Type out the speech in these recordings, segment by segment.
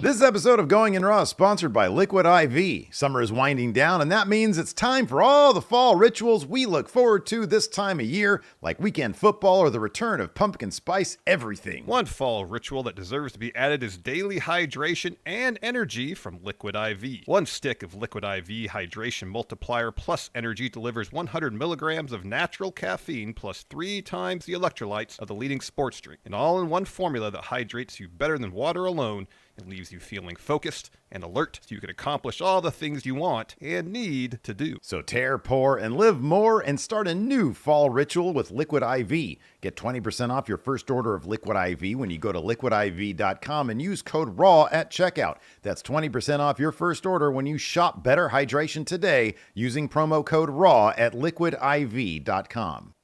This episode of Going in Raw is sponsored by Liquid IV. Summer is winding down, and that means it's time for all the fall rituals we look forward to this time of year, like weekend football or the return of pumpkin spice everything. One fall ritual that deserves to be added is daily hydration and energy from Liquid IV. One stick of Liquid IV Hydration Multiplier Plus Energy delivers 100 milligrams of natural caffeine plus 3 times the electrolytes of the leading sports drink. An all-in-one formula that hydrates you better than water alone and leaves you feeling focused and alert so you can accomplish all the things you want and need to do. So tear, pour, and live more and start a new fall ritual with Liquid IV. Get 20% off your first order of Liquid IV when you go to liquidiv.com and use code RAW at checkout. That's 20% off your first order when you shop Better Hydration today using promo code RAW at liquidiv.com.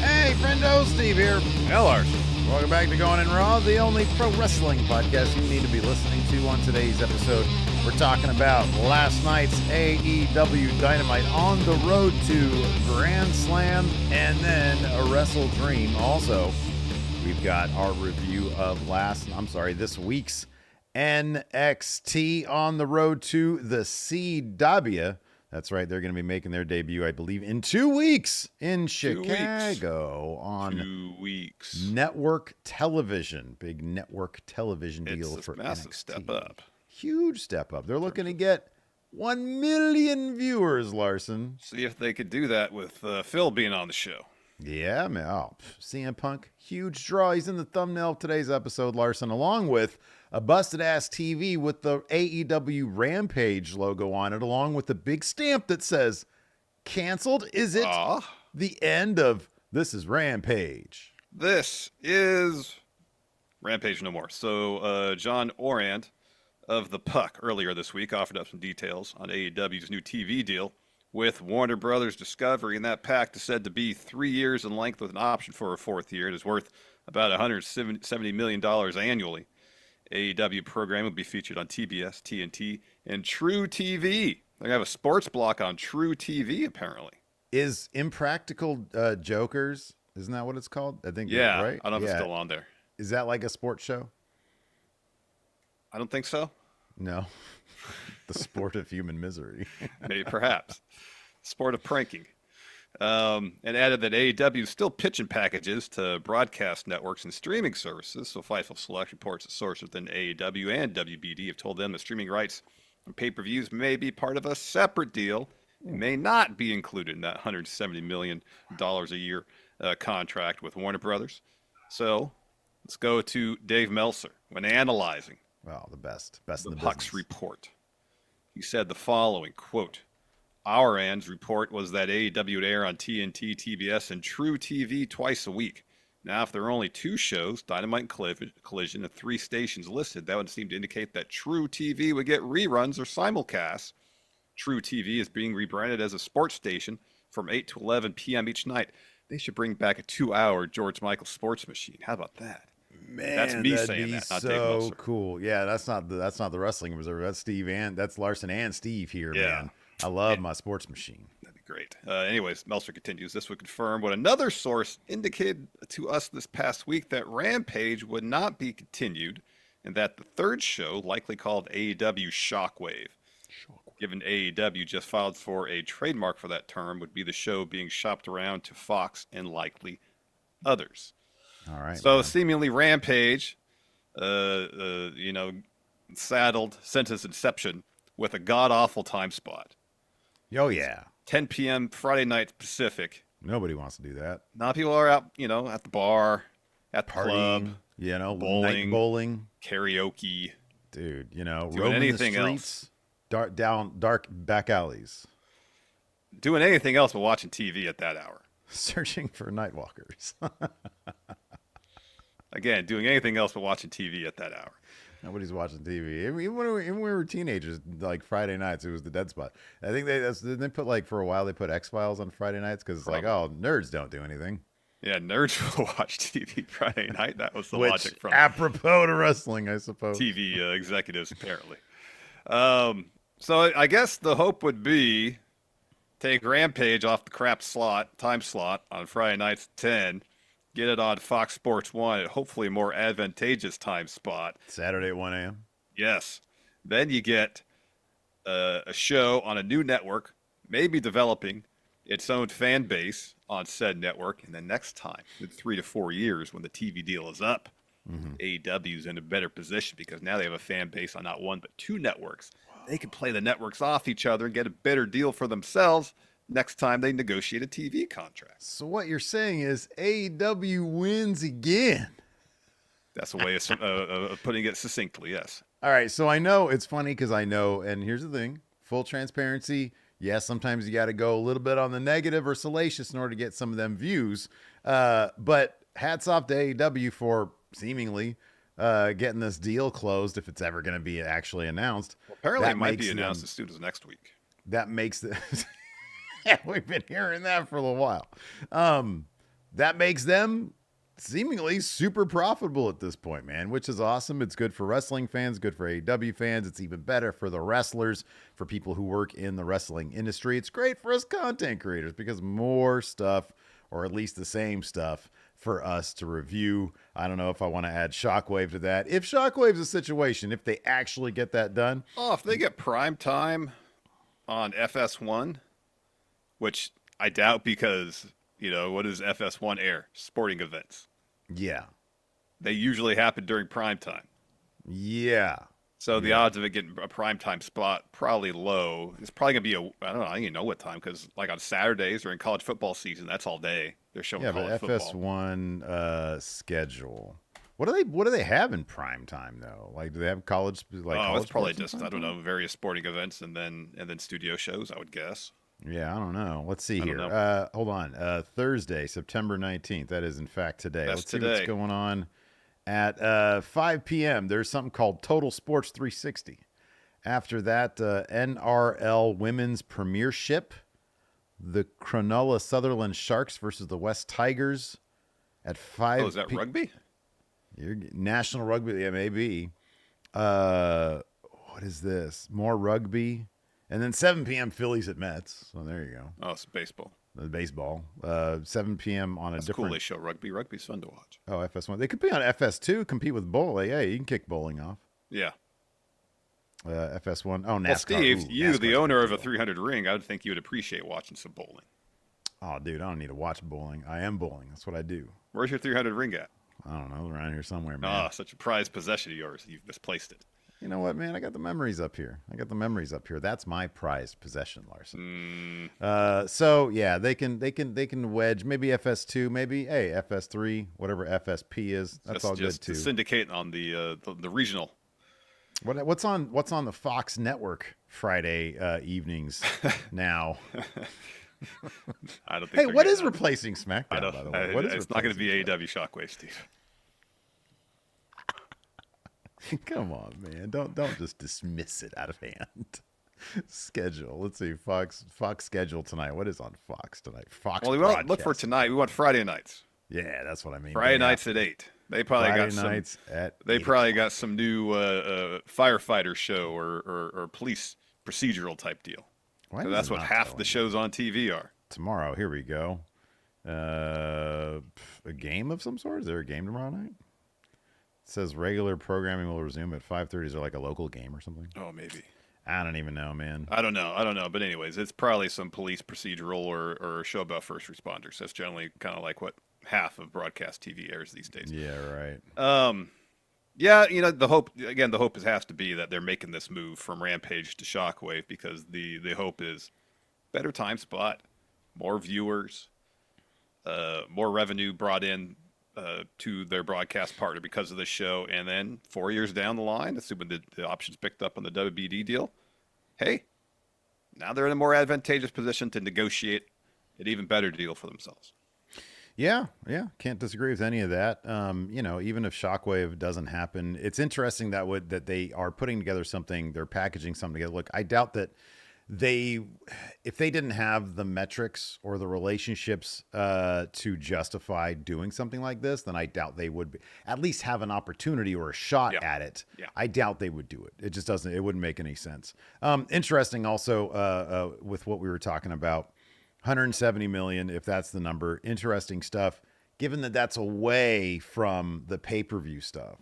Hey, friendo, Steve here. Hell, Larson. Welcome back to Going in Raw, the only pro wrestling podcast you need to be listening to. On today's episode, we're talking about last night's AEW Dynamite on the road to Grand Slam and then a Wrestle Dream. Also, we've got our review of this week's NXT on the road to the CW. That's right. They're going to be making their debut, I believe, in 2 weeks in Chicago on 2 weeks. network television. Big network television deal for NXT. It's a massive step up. Huge step up. They're looking to get 1 million viewers, Larson. See if they could do that with Phil being on the show. Yeah, man. Oh, CM Punk, huge draw. He's in the thumbnail of today's episode, Larson, along with a busted-ass TV with the AEW Rampage logo on it, along with the big stamp that says, canceled? Is it the end of This is Rampage? This is Rampage no more. So John Orand of The Puck earlier this week offered up some details on AEW's new TV deal with Warner Brothers Discovery, and that pact is said to be 3 years in length with an option for a 4th year. It is worth about $170 million annually. AEW program will be featured on TBS, TNT, and True TV. They're going to have a sports block on True TV, apparently. Is Impractical Jokers, isn't that what it's called? I think, yeah, right? I don't know if it's still on there. Is that like a sports show? I don't think so. No. The sport of human misery. Maybe, perhaps. Sport of pranking. And added that AEW is still pitching packages to broadcast networks and streaming services. So Fightful Select reports a source within AEW and WBD have told them the streaming rights and pay-per-views may be part of a separate deal and may not be included in that $170 million a year contract with Warner Brothers. So let's go to Dave Meltzer when analyzing the best in the Puck's business report. He said the following, quote, "Our And's report was that AEW would air on TNT, TBS, and True TV twice a week. Now, if there are only 2 shows, Dynamite and Collision, and 3 stations listed, that would seem to indicate that True TV would get reruns or simulcasts. True TV is being rebranded as a sports station from 8 to 11 p.m. each night. They should bring back a 2-hour George Michael sports machine. How about that?" Man, that's me that'd saying be that, not so Dave Meltzer. Cool. Yeah, that's not the Wrestling Observer. That's Steve and that's Larson and Steve here, man. I love my sports machine. That'd be great. Anyways, Meltzer continues. This would confirm what another source indicated to us this past week, that Rampage would not be continued and that the 3rd show, likely called AEW Shockwave, given AEW just filed for a trademark for that term, would be the show being shopped around to Fox and likely others. All right. So man. seemingly Rampage, saddled since its inception with a god-awful time spot. Oh, yeah. 10 p.m. Friday night Pacific. Nobody wants to do that. Now people are out, at the bar, at the club, Partying, night bowling, karaoke. Dude, doing anything the streets, dark back alleys. Doing anything else but watching TV at that hour. Searching for nightwalkers. Again, doing anything else but watching TV at that hour. Nobody's watching TV. Even when we were teenagers, like Friday nights, it was the dead spot. I think they put for a while they put X-Files on Friday nights because it's like, oh, nerds don't do anything. Yeah, nerds will watch TV Friday night. That was the Which, logic from apropos to wrestling, I suppose. TV executives, apparently. So I guess the hope would be take Rampage off the crap time slot on Friday nights at 10 Get it on Fox Sports 1 at hopefully a more advantageous time spot. Saturday at 1 a.m. Yes. Then you get a show on a new network, maybe developing its own fan base on said network. And then next time, in 3 to 4 years, when the TV deal is up, AEW's in a better position because now they have a fan base on not one but two networks. Wow. They can play the networks off each other and get a better deal for themselves next time they negotiate a TV contract. So what you're saying is AEW wins again. That's a way of putting it succinctly, yes. All right, so I know it's funny because I know, and here's the thing, full transparency, yes, sometimes you got to go a little bit on the negative or salacious in order to get some of them views, but hats off to AEW for seemingly getting this deal closed if it's ever going to be actually announced. Well, apparently it might be announced as soon as next week. That makes the... We've been hearing that for a little while. That makes them seemingly super profitable at this point, man, which is awesome. It's good for wrestling fans, good for AEW fans. It's even better for the wrestlers, for people who work in the wrestling industry. It's great for us content creators because more stuff, or at least the same stuff, for us to review. I don't know if I want to add Shockwave to that. If Shockwave's a situation, if they actually get that done. Oh, if they get prime time on FS1, which I doubt because, what does FS1 air? Sporting events. Yeah. They usually happen during prime time. Yeah. So the odds of it getting a prime time spot probably low. It's probably going to be I don't even know what time because like on Saturdays or in college football season, that's all day. They're showing college football. FS1 schedule. What do they have in prime time though? Like, do they have college? It's probably just various sporting events and then studio shows, I would guess. Yeah, I don't know. Let's see here. Hold on. Thursday, September 19th. That is, in fact, today. Let's see what's going on at 5 p.m. There's something called Total Sports 360. After that, NRL Women's Premiership. The Cronulla Sutherland Sharks versus the West Tigers at 5 Oh, is that rugby? National Rugby. Yeah, maybe. What is this? More rugby. And then 7 p.m. Phillies at Mets. So there you go. Oh, it's baseball. The baseball. 7 p.m. on That's different... cool. They show rugby. Rugby's fun to watch. Oh, FS1. They could be on FS2, compete with bowling. Yeah, you can kick bowling off. Yeah. FS1. Oh, NASCAR. Well, Steve, NASCAR's the owner of a 300 ring, I would think you would appreciate watching some bowling. Oh, dude, I don't need to watch bowling. I am bowling. That's what I do. Where's your 300 ring at? I don't know. Around here somewhere, man. Ah, such a prized possession of yours. You've misplaced it. You know what, man? I got the memories up here. That's my prized possession, Larson. So yeah, they can wedge maybe FS2, maybe FS3, whatever FSP is. That's all good too. Syndicate on the regional. What's on the Fox network Friday evenings now? I don't think. Hey, what is replacing SmackDown? I don't, by the way? It's not going to be AEW Shockwave, Steve. Come on, man. Don't just dismiss it out of hand. Schedule. Let's see. Fox schedule tonight. What is on Fox tonight? Fox. Well, we won't look for tonight. We want Friday nights. Yeah, that's what I mean. Friday nights at 8. They probably got some new firefighter show or police procedural type deal. That's what half the shows on TV are. Tomorrow, here we go. A game of some sort? Is there a game tomorrow night? It says regular programming will resume at 5:30. Is there like a local game or something? Oh, maybe. I don't even know, man. I don't know. But anyways, it's probably some police procedural or a show about first responders. That's generally kind of like what half of broadcast TV airs these days. Yeah, right. Yeah, the hope has to be that they're making this move from Rampage to Shockwave because the hope is better time spot, more viewers, more revenue brought in to their broadcast partner because of this show. And then 4 years down the line, assuming the options picked up on the WBD deal, hey, now they're in a more advantageous position to negotiate an even better deal for themselves. Yeah. Can't disagree with any of that. Even if Shockwave doesn't happen, it's interesting that they are putting together something, they're packaging something together. Look, I doubt that if they didn't have the metrics or the relationships to justify doing something like this, then I doubt they would at least have an opportunity or a shot at it. Yeah. I doubt they would do it. It just doesn't. It wouldn't make any sense. Interesting also with what we were talking about. 170 million, if that's the number. Interesting stuff. given that that's away from the pay-per-view stuff,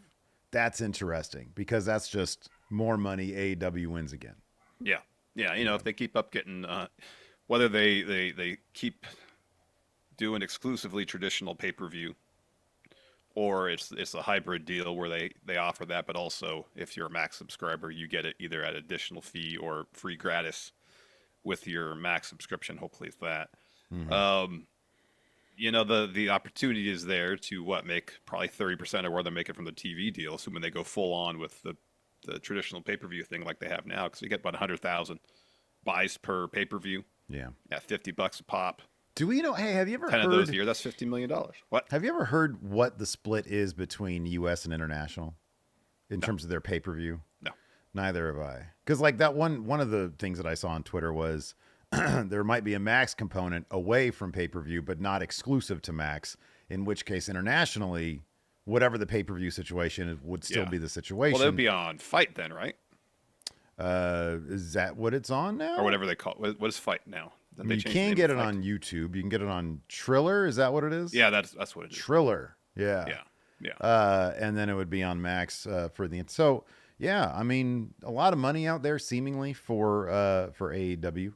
that's interesting because that's just more money. AEW wins again. Yeah. If they keep up getting, whether they keep doing exclusively traditional pay-per-view, or it's a hybrid deal where they offer that, but also if you're a Max subscriber, you get it either at additional fee or free gratis with your Max subscription. Hopefully it's that. Mm-hmm. The opportunity is there to make probably 30% of where they make it from the TV deal, assuming they go full on with the traditional pay-per-view thing like they have now, because you get about 100,000 buys per pay-per-view. Yeah. At $50 a pop. Do we know? Hey, have you ever 10 heard of those a year? That's $50 million. What? Have you ever heard what the split is between U.S. and international in terms of their pay-per-view? No. Neither have I. Because like that one of the things that I saw on Twitter was there might be a Max component away from pay-per-view, but not exclusive to Max, in which case internationally, whatever the pay-per-view situation would still be the situation. Well, they'll be on Fight then, right? Is that what it's on now? Or whatever they call it. What is Fight now? You can get it on YouTube. You can get it on Triller. Is that what it is? Yeah, that's what it is. Triller. Yeah. And then it would be on Max for the. So yeah, I mean, a lot of money out there seemingly for AEW.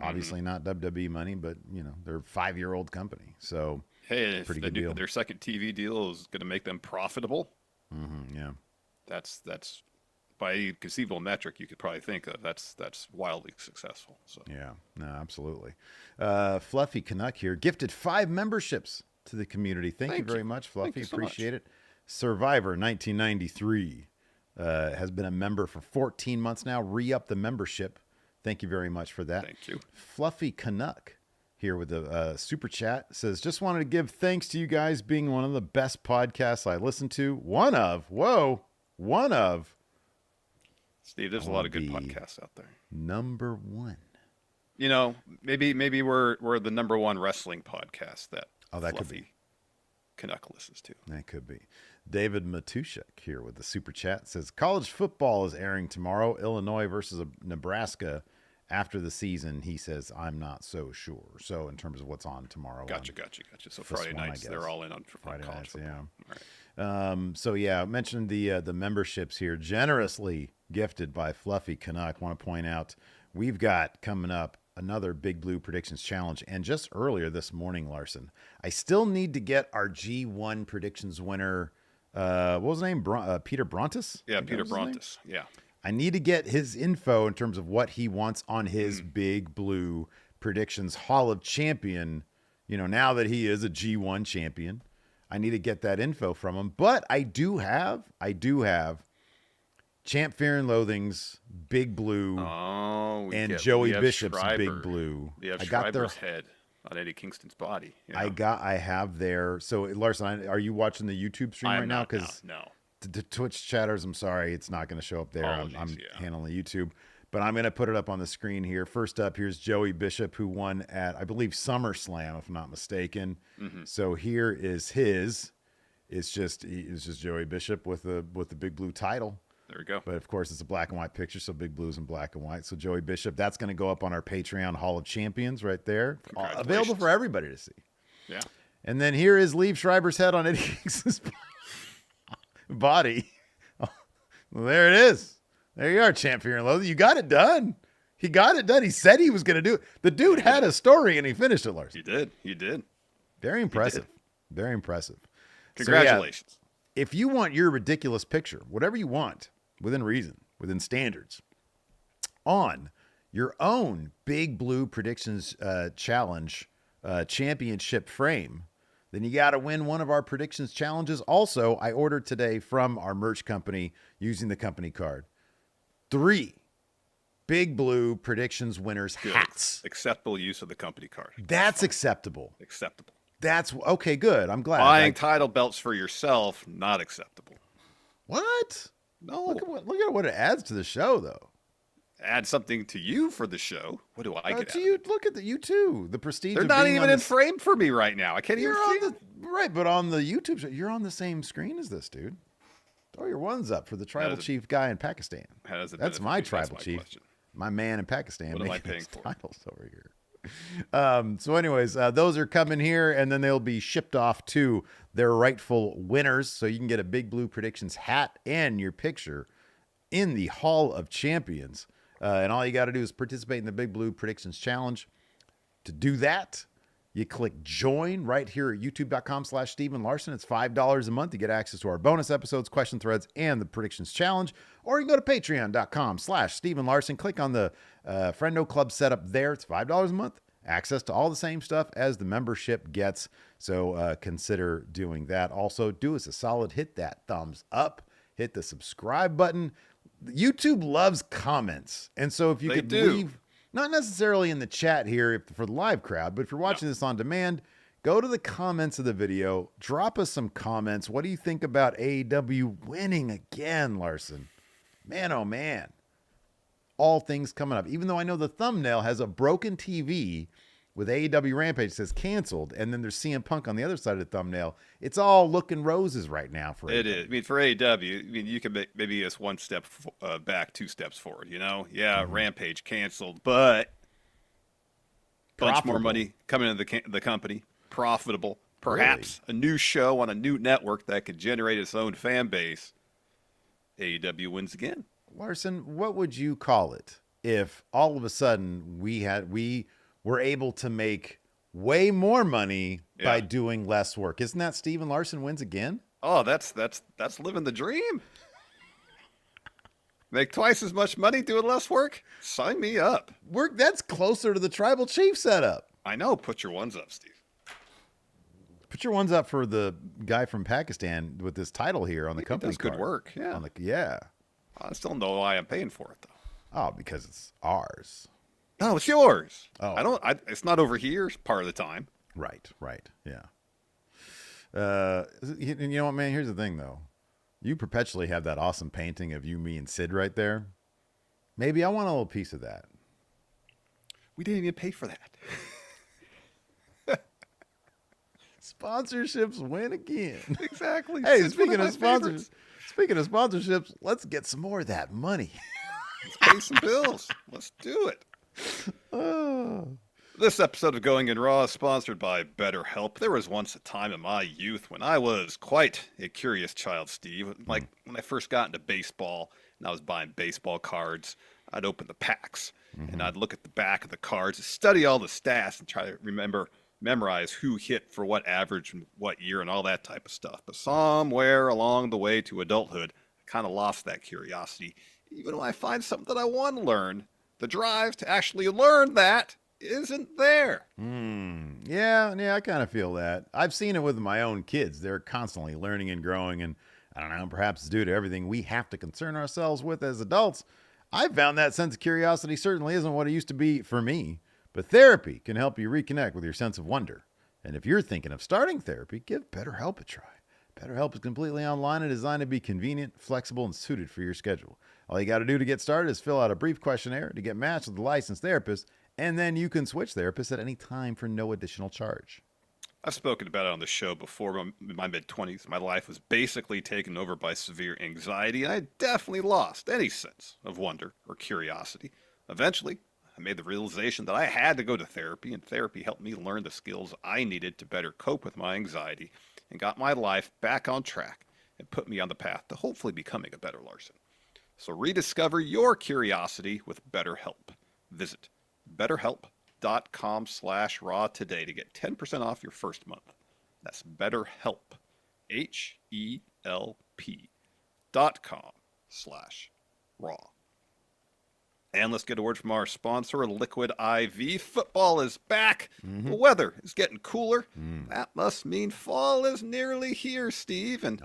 Obviously not WWE money, but they're a 5-year-old company. So hey, if their second TV deal is going to make them profitable, yeah, that's by any conceivable metric you could probably think of. That's wildly successful. So yeah, no, absolutely. Fluffy Canuck here gifted 5 memberships to the community. Thank you very much, Fluffy. Appreciate it. Survivor 1993 has been a member for 14 months now. Re-up the membership. Thank you very much for that. Thank you. Fluffy Canuck here with a super chat says, just wanted to give thanks to you guys being one of the best podcasts I listen to. One of. Steve, there's a lot of good podcasts out there. Number 1. Maybe we're the number 1 wrestling podcast that could be. Canuck listens to. That could be. David Matushek here with the super chat says, college football is airing tomorrow. Illinois versus Nebraska. After the season, he says, I'm not so sure. So in terms of what's on tomorrow. Gotcha. So Friday nights, they're all in on Friday college nights, football. Yeah. All right. So yeah, I mentioned the memberships here, generously gifted by Fluffy Canuck. Want to point out we've got coming up another Big Blue Predictions Challenge, and just earlier this morning, Larson, I still need to get our G1 predictions winner. What was his name? Peter Brontis? Yeah, Peter Brontis. Yeah. I need to get his info in terms of what he wants on his Big Blue Predictions Hall of Champion. Now that he is a G1 champion, I need to get that info from him. But I do have Champ Fear and Loathing's Big Blue and Joey Bishop's Big Blue. I got their head on Eddie Kingston's body. I have their. So Larson, are you watching the YouTube stream right now? Because no. The Twitch chatters, I'm sorry, it's not going to show up there. I'm handling YouTube, but I'm going to put it up on the screen here. First up, here's Joey Bishop, who won at, I believe, SummerSlam, if I'm not mistaken. So here is his. It's just Joey Bishop with the Big Blue title. There we go. But of course, it's a black and white picture, so Big Blue's in black and white. So Joey Bishop, that's going to go up on our Patreon Hall of Champions right there, available for everybody to see. Yeah. And then here is Liev Schreiber's head on Eddie Kingston's body. Oh, well, there it is. There you are, Champ Fear and Loathing. You got it done. He got it done. He said he was going to do it. The dude had a story and he finished it, Larson. He did. Very impressive. Very impressive. Congratulations. So, yeah, if you want your ridiculous picture, whatever you want, within reason, within standards, on your own Big Blue Predictions Challenge championship frame, then you got to win one of our predictions challenges. Also, I ordered today from our merch company using the company card 3 Big Blue Predictions winners hats. Acceptable use of the company card. That's acceptable. Acceptable. That's okay. Good. I'm glad. Buying title belts for yourself, not acceptable. What? No. Look at what it adds to the show, though. Add something to you for the show. What do I get? To you, look at you too. The prestige. They're not even in frame for me right now. I can't even see. Right, but on the YouTube show, you're on the same screen as this dude. Throw your ones up for the tribal chief guy in Pakistan. That's my tribal chief. My man in Pakistan. What am I paying for? Titles over here. So anyways, those are coming here, and then they'll be shipped off to their rightful winners. So you can get a Big Blue Predictions hat and your picture in the Hall of Champions. And all you got to do is participate in the Big Blue Predictions Challenge. To do that, you click join right here at youtube.com/Steven Larson. It's $5 a month to get access to our bonus episodes, question threads, and the predictions challenge. Or you can go to patreon.com/Steven Larson. Click on the Friendo Club setup there. It's $5 a month. Access to all the same stuff as the membership gets. So consider doing that. Also, do us a solid. Hit that thumbs up. Hit the subscribe button. YouTube loves comments. And so if you could leave, not necessarily in the chat here for the live crowd, but if you're watching this on demand, go to the comments of the video. Drop us some comments. What do you think about AEW winning again, Larson? Man, oh man. All things coming up. Even though I know the thumbnail has a broken TV with AEW Rampage says canceled, and then there's CM Punk on the other side of the thumbnail. It's all looking roses right now for it. AEW. Is. I mean, for AEW, I mean, you can maybe just one step back, 2 steps forward. You know, Rampage canceled, but bunch more money coming into the company, profitable. Perhaps a new show on a new network that could generate its own fan base. AEW wins again. Larson, what would you call it if all of a sudden we were able to make way more money by doing less work? Isn't that Steven Larson wins again? Oh, that's living the dream. Make twice as much money doing less work? Sign me up. That's closer to the tribal chief setup. I know. Put your ones up, Steve. Put your ones up for the guy from Pakistan with this title here on the company That's good work. Yeah. I still don't know why I'm paying for it, though. Oh, because it's ours. No, it's yours. Oh. It's not over here part of the time. Right. Yeah. You know what, man? Here's the thing, though. You perpetually have that awesome painting of you, me, and Sid right there. Maybe I want a little piece of that. We didn't even pay for that. Sponsorships win again. Exactly. Hey, speaking of sponsorships, let's get some more of that money. Let's pay some bills. Let's do it. This episode of Going in Raw is sponsored by BetterHelp. There was once a time in my youth when I was quite a curious child, Steve. Like when I first got into baseball and I was buying baseball cards, I'd open the packs and I'd look at the back of the cards, study all the stats and try to memorize who hit for what average and what year and all that type of stuff. But somewhere along the way to adulthood, I kind of lost that curiosity. Even when I find something that I want to learn, the drive to actually learn that isn't there. Yeah, I kind of feel that. I've seen it with my own kids. They're constantly learning and growing, and I don't know, perhaps it's due to everything we have to concern ourselves with as adults. I've found that sense of curiosity certainly isn't what it used to be for me. But therapy can help you reconnect with your sense of wonder. And if you're thinking of starting therapy, give BetterHelp a try. BetterHelp is completely online and designed to be convenient, flexible, and suited for your schedule. All you got to do to get started is fill out a brief questionnaire to get matched with a licensed therapist, and then you can switch therapists at any time for no additional charge. I've spoken about it on the show before. In my mid-20s, my life was basically taken over by severe anxiety, and I definitely lost any sense of wonder or curiosity. Eventually, I made the realization that I had to go to therapy, and therapy helped me learn the skills I needed to better cope with my anxiety and got my life back on track and put me on the path to hopefully becoming a better Larson. So rediscover your curiosity with BetterHelp. Visit BetterHelp.com/raw today to get 10% off your first month. That's BetterHelp, HELP.com/raw. And let's get a word from our sponsor, Liquid IV. Football is back. The weather is getting cooler. That must mean fall is nearly here, Steve. And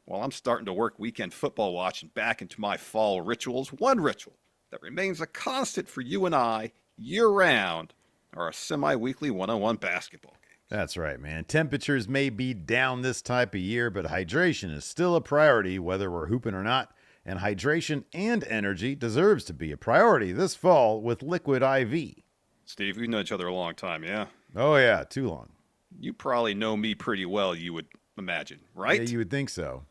while I'm starting to work weekend football watching back into my fall rituals, one ritual that remains a constant for you and I year-round are our semi-weekly one-on-one basketball games. That's right, man. Temperatures may be down this type of year, but hydration is still a priority whether we're hooping or not. And hydration and energy deserves to be a priority this fall with Liquid IV. Steve, we've known each other a long time, yeah? Oh, yeah, too long. You probably know me pretty well, you would imagine, right? Yeah, you would think so.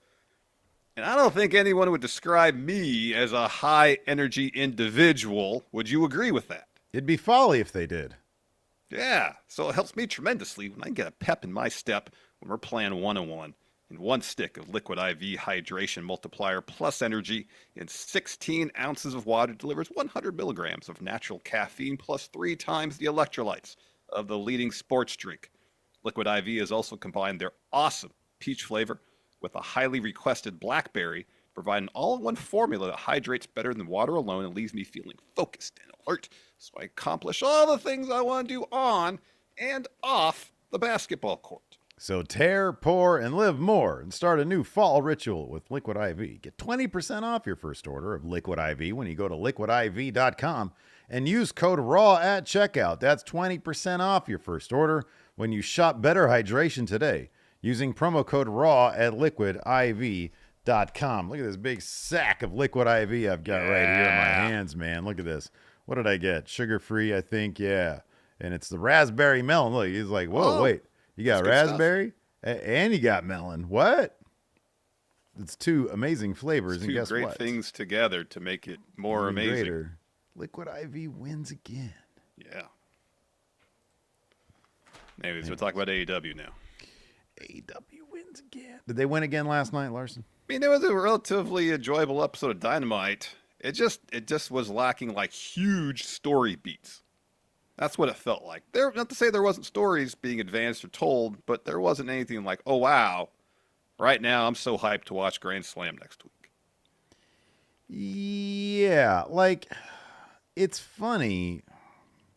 And I don't think anyone would describe me as a high-energy individual. Would you agree with that? It'd be folly if they did. Yeah, so it helps me tremendously when I get a pep in my step when we're playing one-on-one. And 1 stick of Liquid IV Hydration Multiplier Plus Energy in 16 ounces of water delivers 100 milligrams of natural caffeine plus 3 times the electrolytes of the leading sports drink. Liquid IV has also combined their awesome peach flavor with a highly requested blackberry, providing an all-in-one formula that hydrates better than water alone and leaves me feeling focused and alert, so I accomplish all the things I want to do on and off the basketball court. So tear, pour, and live more and start a new fall ritual with Liquid IV. Get 20% off your first order of Liquid IV when you go to liquidiv.com and use code RAW at checkout. That's 20% off your first order when you shop Better Hydration today using promo code RAW at liquidiv.com. Look at this big sack of Liquid IV I've got right here in my hands, man. Look at this. What did I get? Sugar-free, I think, yeah. And it's the raspberry melon. Look, he's like, whoa, wait. You got raspberry and you got melon. What? It's 2 amazing flavors. It's and 2 guess great what? things together to make it more Even amazing. Greater. Liquid IV wins again. Yeah. Anyways, we'll talk about AEW now. AEW wins again. Did they win again last night, Larson? I mean, it was a relatively enjoyable episode of Dynamite. It just was lacking like huge story beats. That's what it felt like. Not to say there wasn't stories being advanced or told, but there wasn't anything like, oh wow, right now I'm so hyped to watch Grand Slam next week. Yeah, like it's funny.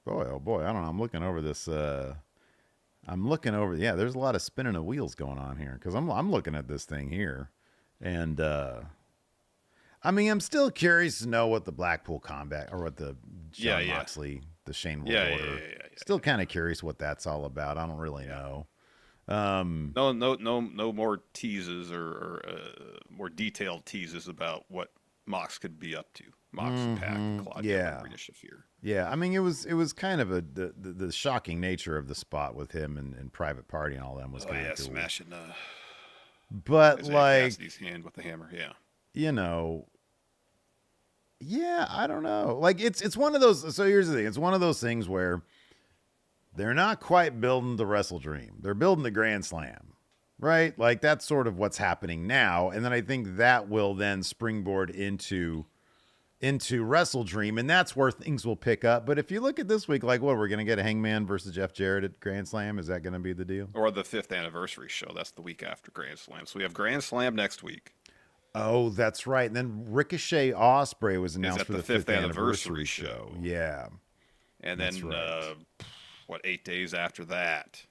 Boy, oh boy, I don't know. I'm looking over this. Yeah, there's a lot of spinning of wheels going on here because I'm looking at this thing here, and I mean, I'm still curious to know what the Blackpool combat or what the Jon Moxley. The Shane World Order. Still kind of curious what that's all about. I don't really know. No more teases or more detailed teases about what Mox could be up to. Mox and Pac, Claudio, and Rita Shafir. Yeah, I mean it was kind of the shocking nature of the spot with him and Private Party and all them was kind of cool. Smashing but like Cassidy's hand with the hammer. Yeah, you know. Yeah, I don't know. Like it's one of those. So here's the thing: it's one of those things where they're not quite building the Wrestle Dream; they're building the Grand Slam, right? Like that's sort of what's happening now. And then I think that will then springboard into Wrestle Dream, and that's where things will pick up. But if you look at this week, like what we're gonna get a Hangman versus Jeff Jarrett at Grand Slam, is that gonna be the deal? Or the 5th anniversary show? That's the week after Grand Slam. So we have Grand Slam next week. Oh, that's right. And then Ricochet Ospreay was announced for the 5th anniversary show. Yeah. And then, 8 days after that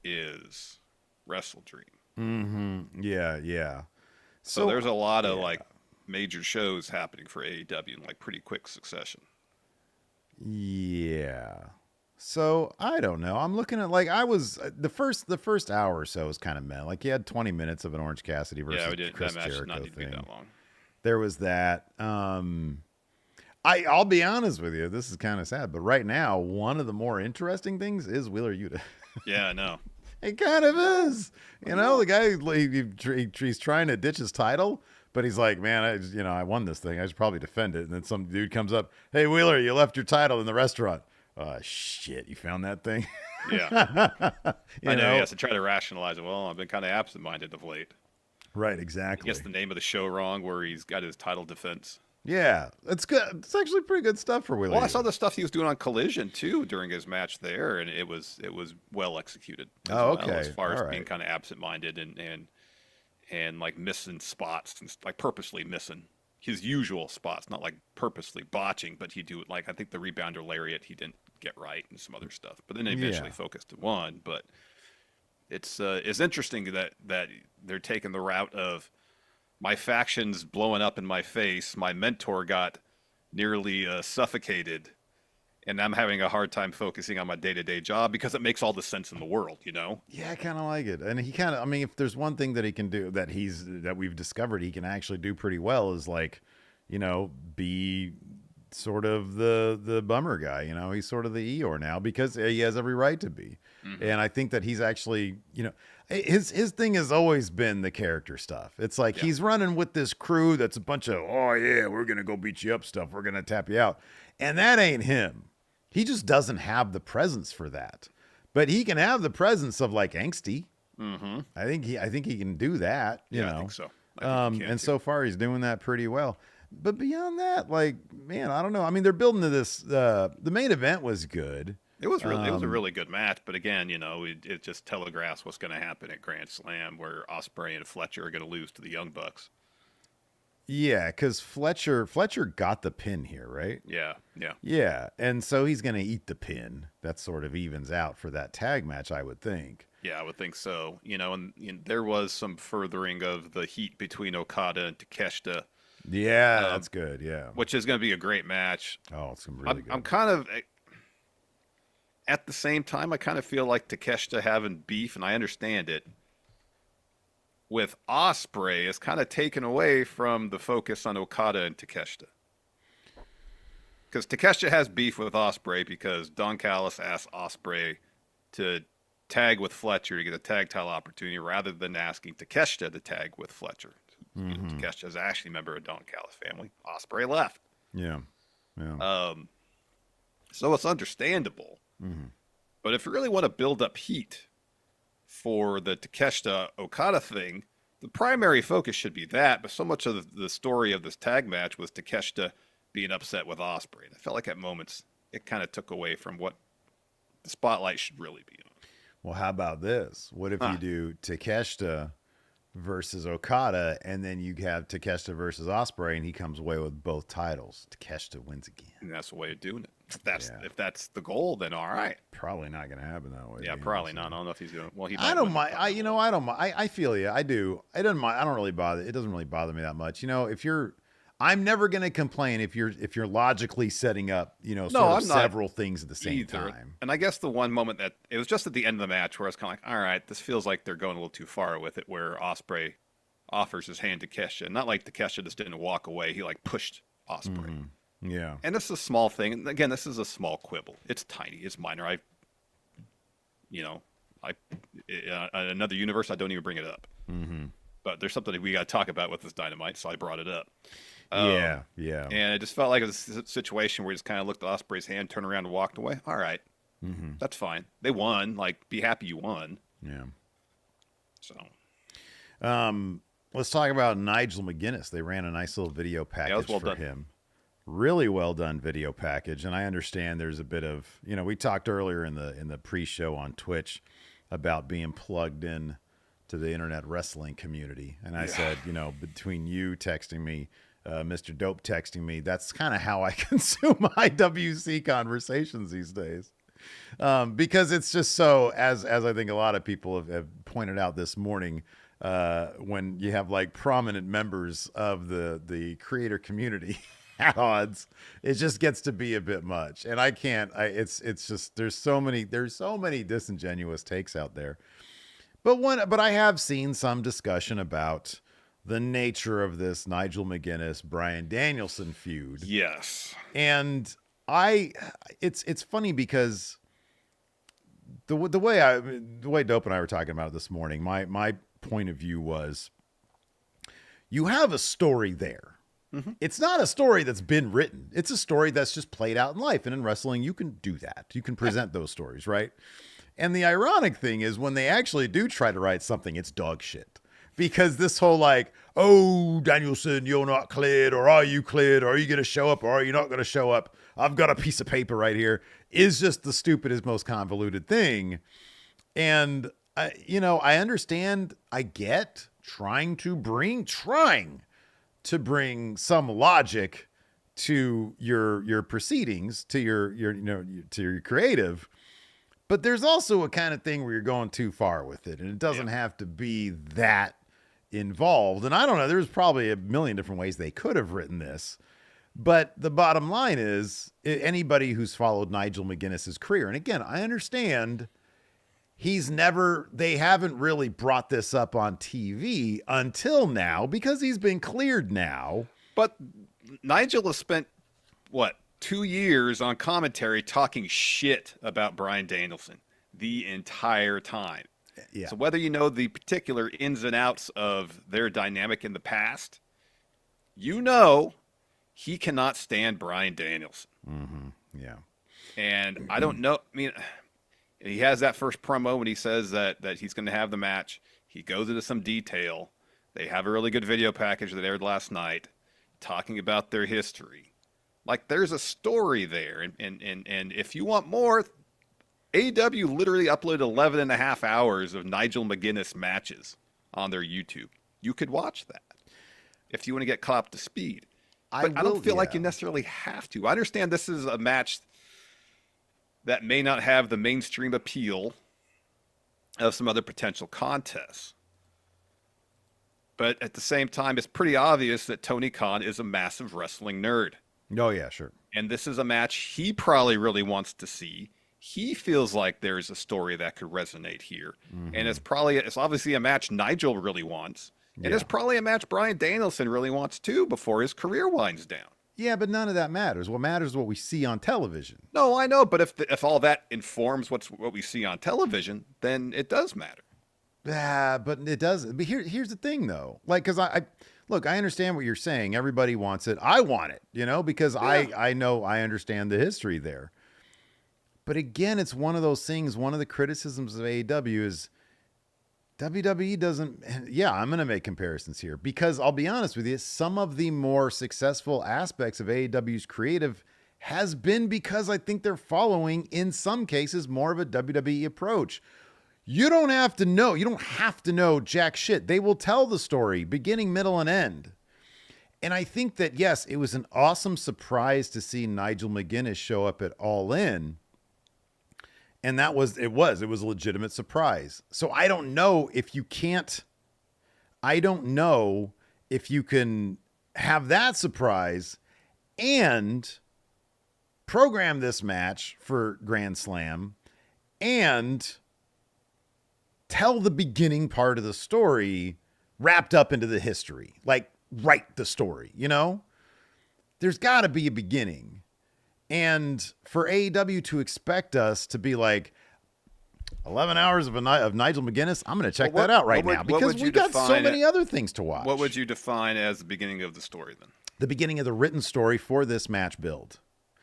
is Wrestle Dream. Mm-hmm. Yeah. So there's a lot of major shows happening for AEW in pretty quick succession. Yeah. So I don't know. I'm looking at the first hour or so was kind of meh. Like you had 20 minutes of an Orange Cassidy versus Chris that match Jericho did not need thing. to be that long. There was that. I'll be honest with you. This is kind of sad, but right now one of the more interesting things is Wheeler Yuta. Yeah, I know. It kind of is. You know, the guy he's trying to ditch his title, but he's like, man, I won this thing. I should probably defend it. And then some dude comes up, hey Wheeler, you left your title in the restaurant. Shit, you found that thing? Yeah. I know. He has to try to rationalize it. Well, I've been kind of absent-minded of late. Right, exactly. He gets the name of the show wrong where he's got his title defense. Yeah, it's good. It's actually pretty good stuff for Wheeler. Well, I saw the stuff he was doing on Collision, too, during his match there, and it was well executed. Okay. As far as being kind of absent-minded and missing spots, and purposely missing his usual spots, not purposely botching, but he'd do it I think the rebounder lariat he didn't get right and some other stuff. But then they eventually focused to one. But it's interesting that they're taking the route of my faction's blowing up in my face. My mentor got nearly suffocated, and I'm having a hard time focusing on my day-to-day job because it makes all the sense in the world, you know? Yeah, I kind of like it. And he kind of, I mean, if there's one thing that he can do that we've discovered he can actually do pretty well is be sort of the bummer guy, he's sort of the Eeyore now because he has every right to be. Mm-hmm. And I think that he's actually, his thing has always been the character stuff. It's he's running with this crew that's a bunch of, oh yeah, we're going to go beat you up stuff. We're going to tap you out. And that ain't him. He just doesn't have the presence for that. But he can have the presence of like angsty. Mm-hmm. I think he can do that. You know? I think so. I think he can and too. so far he's doing that pretty well. But beyond that, like, man, I don't know. I mean, they're building to this. The main event was good. It was a really good match, but again, you know, it just telegraphs what's going to happen at Grand Slam, where Ospreay and Fletcher are going to lose to the Young Bucks. Yeah, because Fletcher got the pin here, right? Yeah, and so he's going to eat the pin. That sort of evens out for that tag match, I would think. Yeah, I would think so. You know, and there was some furthering of the heat between Okada and Takeshita. Yeah, that's good. Yeah, which is going to be a great match. Oh, it's going to be really good. I'm kind of, at the same time, I kind of feel like Takeshita having beef, and I understand it, with Ospreay is kind of taken away from the focus on Okada and Takeshita. Because Takeshita has beef with Ospreay because Don Callis asked Ospreay to tag with Fletcher to get a tag title opportunity rather than asking Takeshita to tag with Fletcher. Mm-hmm. Takeshita is actually a member of Don Callis' family. Ospreay left. Yeah. So it's understandable. Mm-hmm. But if you really want to build up heat for the Takeshita Okada thing, the primary focus should be that. But so much of the story of this tag match was Takeshita being upset with Ospreay. And I felt like at moments it kind of took away from what the spotlight should really be on. Well, how about this? What if you do Takeshita versus Okada, and then you have Takeshita versus Ospreay, and he comes away with both titles? Takeshita wins again. And that's the way of doing it. If that's the goal, then all right. Probably not going to happen that way. Yeah, probably not. I don't know if he's doing. Well, I don't mind. I don't mind. I feel you. I do. It doesn't mind. I don't really bother. It doesn't really bother me that much. You know, I'm never going to complain if you're logically setting up, several things at the same time. And I guess the one moment that it was just at the end of the match where I was kind of like, all right, this feels like they're going a little too far with it, where Ospreay offers his hand to Takeshita. Not like Takeshita just didn't walk away. He like pushed Ospreay. Mm-hmm. Yeah. And this is a small thing. And again, this is a small quibble. It's tiny. It's minor. In another universe, I don't even bring it up. Mm-hmm. But there's something that we got to talk about with this Dynamite, so I brought it up. Yeah. And it just felt like it was a situation where he just kind of looked at Ospreay's hand, turned around, and walked away. All right. Mm-hmm. That's fine. They won. Like, be happy you won. Yeah. So. Let's talk about Nigel McGuinness. They ran a nice little video package for him. Really well done video package. And I understand there's a bit of, we talked earlier in the pre-show on Twitch about being plugged in to the internet wrestling community. And I said, between you texting me, Mr. Dope texting me, that's kind of how I consume IWC conversations these days. Because it's just so, as I think a lot of people have pointed out this morning, when you have like prominent members of the creator community at odds, it just gets to be a bit much. And it's just, there's so many disingenuous takes out there. But I have seen some discussion about the nature of this Nigel McGuinness, Bryan Danielson feud. Yes. And it's funny because the way Dope and I were talking about it this morning, my point of view was, you have a story there. Mm-hmm. It's not a story that's been written. It's a story that's just played out in life. And in wrestling, you can do that. You can present those stories, right? And the ironic thing is, when they actually do try to write something, it's dog shit. Because this whole like, oh, Danielson, you're not cleared, or are you cleared, or are you going to show up, or are you not going to show up? I've got a piece of paper right here, is just the stupidest, most convoluted thing. And, I understand, I get trying to bring some logic to your proceedings, to your creative. But there's also a kind of thing where you're going too far with it, and it doesn't have to be that involved. And I don't know, there's probably a million different ways they could have written this. But the bottom line is, anybody who's followed Nigel McGuinness's career, and again, I understand they haven't really brought this up on TV until now because he's been cleared now. But Nigel has spent, 2 years on commentary talking shit about Bryan Danielson the entire time. Yeah. So whether you know the particular ins and outs of their dynamic in the past, he cannot stand Bryan Danielson. Mm-hmm. Yeah. And I don't know. I mean, he has that first promo when he says that he's going to have the match. He goes into some detail. They have a really good video package that aired last night talking about their history. Like, there's a story there. And if you want more, AEW literally uploaded 11 and a half hours of Nigel McGuinness matches on their YouTube. You could watch that if you want to get caught up to speed. But I don't feel like you necessarily have to. I understand this is a match that may not have the mainstream appeal of some other potential contests. But at the same time, it's pretty obvious that Tony Khan is a massive wrestling nerd. Oh, yeah, sure. And this is a match he probably really wants to see. He feels like there's a story that could resonate here. Mm-hmm. And it's obviously a match Nigel really wants. And it's probably a match Bryan Danielson really wants too before his career winds down. Yeah, but none of that matters. What matters is what we see on television. No, I know, but if all that informs what we see on television, then it does matter. Yeah, but it doesn't. But here's the thing, though. Like, because I understand what you're saying. Everybody wants it. I want it, because I know I understand the history there. But again, it's one of those things. One of the criticisms of AEW is WWE doesn't. Yeah, I'm going to make comparisons here because I'll be honest with you. Some of the more successful aspects of AEW's creative has been because I think they're following, in some cases, more of a WWE approach. You don't have to know. You don't have to know jack shit. They will tell the story, beginning, middle, and end. And I think that, yes, it was an awesome surprise to see Nigel McGuinness show up at All In. And it was a legitimate surprise. So I don't know if you can have that surprise and program this match for Grand Slam and tell the beginning part of the story wrapped up into the history. Like, write the story, There's got to be a beginning. And for AEW to expect us to be like 11 hours of Nigel McGuinness, I'm going to check that out right now because we got so many other things to watch. What would you define as the beginning of the story then? The beginning of the written story for this match build.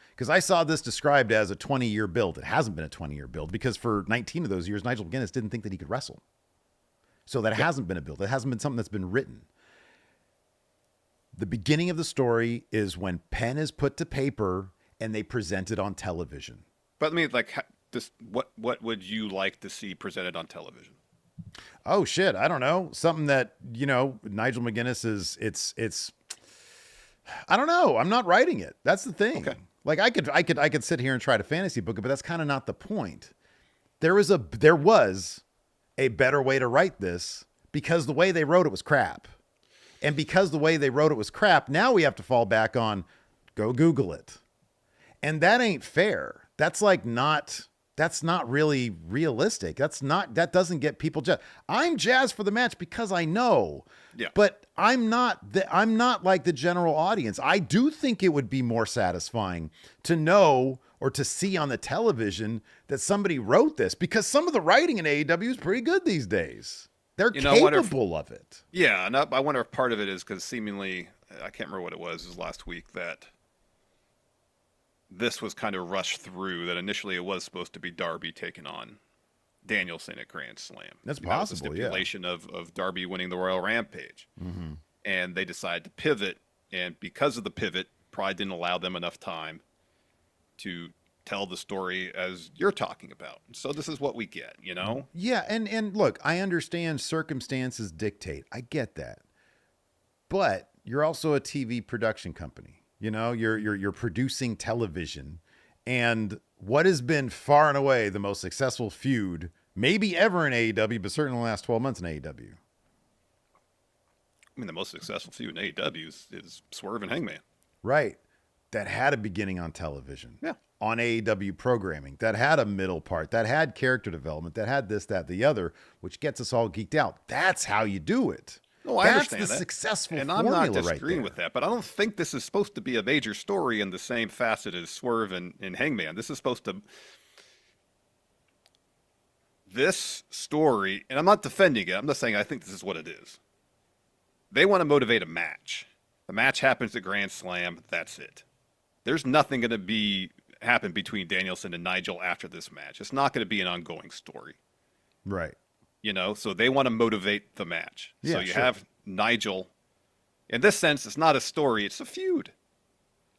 Because I saw this described as a 20-year build. It hasn't been a 20-year build because for 19 of those years, Nigel McGuinness didn't think that he could wrestle. So that hasn't been a build. It hasn't been something that's been written. The beginning of the story is when pen is put to paper and they present it on television. But I mean, like, what would you like to see presented on television? Oh shit, I don't know. Something that Nigel McGuinness it's. I don't know. I'm not writing it. That's the thing. Okay. Like I could sit here and try to fantasy book it, but that's kind of not the point. There was a better way to write this because the way they wrote it was crap, and because the way they wrote it was crap, now we have to fall back on go Google it. And that ain't fair. That's not really realistic. That doesn't get people jazzed. I'm jazzed for the match because I know. Yeah. But I'm not like the general audience. I do think it would be more satisfying to know or to see on the television that somebody wrote this because some of the writing in AEW is pretty good these days. They're capable of it. Yeah, and I wonder if part of it is because seemingly, I can't remember what it was last week, that this was kind of rushed through, that initially it was supposed to be Darby taking on Danielson at Grand Slam. That's possible, the stipulation of Darby winning the Royal Rampage. Mm-hmm. And they decided to pivot, and because of the pivot, probably didn't allow them enough time to tell the story as you're talking about. So this is what we get, Yeah, and look, I understand circumstances dictate. I get that. But you're also a TV production company. You're producing television, and what has been far and away the most successful feud, maybe ever in AEW, but certainly in the last 12 months in AEW. I mean, the most successful feud in AEW is Swerve and Hangman. Right. That had a beginning on television. Yeah. On AEW programming. That had a middle part. That had character development. That had this, that, the other, which gets us all geeked out. That's how you do it. No, I understand That's the that. successful and formula I'm not disagreeing right with that, but I don't think this is supposed to be a major story in the same facet as Swerve and Hangman. This is supposed to... This story, and I'm not defending it, I'm just saying I think this is what it is. They want to motivate a match. The match happens at Grand Slam, that's it. There's nothing going to be happen between Danielson and Nigel after this match. It's not going to be an ongoing story. Right. So they want to motivate the match. Yeah, so you sure. have Nigel. In this sense, it's not a story, it's a feud.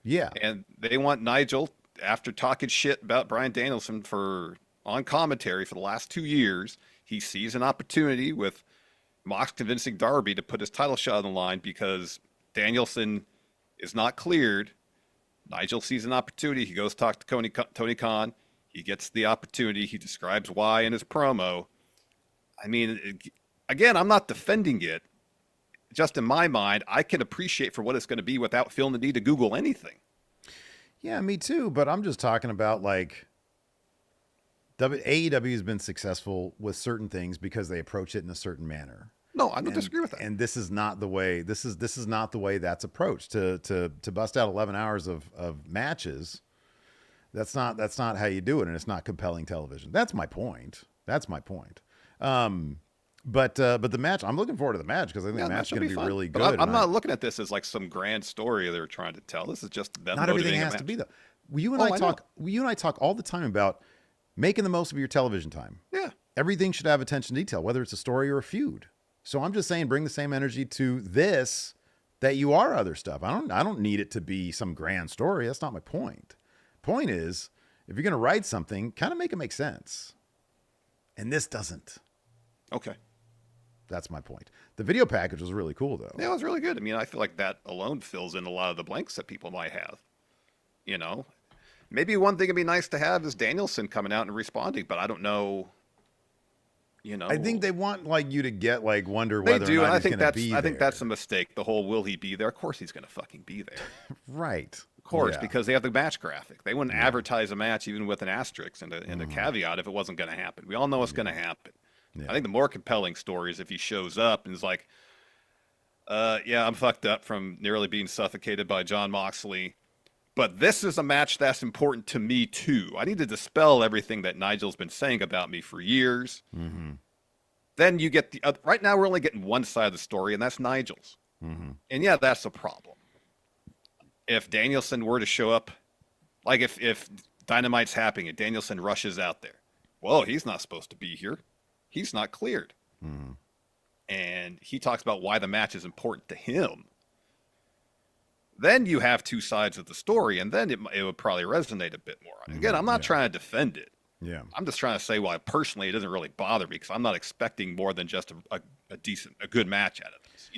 Yeah. And they want Nigel, after talking shit about Bryan Danielson on commentary for the last 2 years, he sees an opportunity with Mox convincing Darby to put his title shot on the line because Danielson is not cleared. Nigel sees an opportunity. He goes talk to Tony Khan. He gets the opportunity. He describes why in his promo. I mean, again, I'm not defending it. Just in my mind, I can appreciate for what it's going to be without feeling the need to Google anything. Yeah, me too. But I'm just talking about like AEW has been successful with certain things because they approach it in a certain manner. No, I don't disagree with that. And this is not the way. This is not the way that's approached. To bust out 11 hours of matches. That's not how you do it, and it's not compelling television. That's my point. But the match, I'm looking forward to the match because I think the match is going to be really good. But I'm not looking at this as like some grand story they're trying to tell. This is just them. Not everything has to be though. You and I talk all the time about making the most of your television time. Yeah. Everything should have attention to detail, whether it's a story or a feud. So I'm just saying, bring the same energy to this that you are other stuff. I don't need it to be some grand story. That's not my point. Point is, if you're going to write something, kind of make it make sense. And this doesn't. Okay. That's my point. The video package was really cool, though. Yeah, it was really good. I mean, I feel like that alone fills in a lot of the blanks that people might have. Maybe one thing it'd be nice to have is Danielson coming out and responding, but I don't know. I think they want you to wonder they whether do, or not and he's going to be there. I think that's a mistake. The whole will he be there? Of course he's going to fucking be there. Right. Of course, Yeah. because they have the match graphic. They wouldn't advertise a match even with an asterisk and a caveat if it wasn't going to happen. We all know it's going to happen. Yeah. I think the more compelling story is if he shows up and is like, I'm fucked up from nearly being suffocated by Jon Moxley, but this is a match that's important to me too. I need to dispel everything that Nigel's been saying about me for years. Mm-hmm. Then you get the right now we're only getting one side of the story, and that's Nigel's. Mm-hmm. And yeah, that's a problem. If Danielson were to show up, like if Dynamite's happening and Danielson rushes out there, well, he's not supposed to be here. He's not cleared. Mm-hmm. And he talks about why the match is important to him. Then you have two sides of the story, and then it would probably resonate a bit more. Again, I'm not trying to defend it. Yeah. I'm just trying to say why personally it doesn't really bother me because I'm not expecting more than just a good match out of this,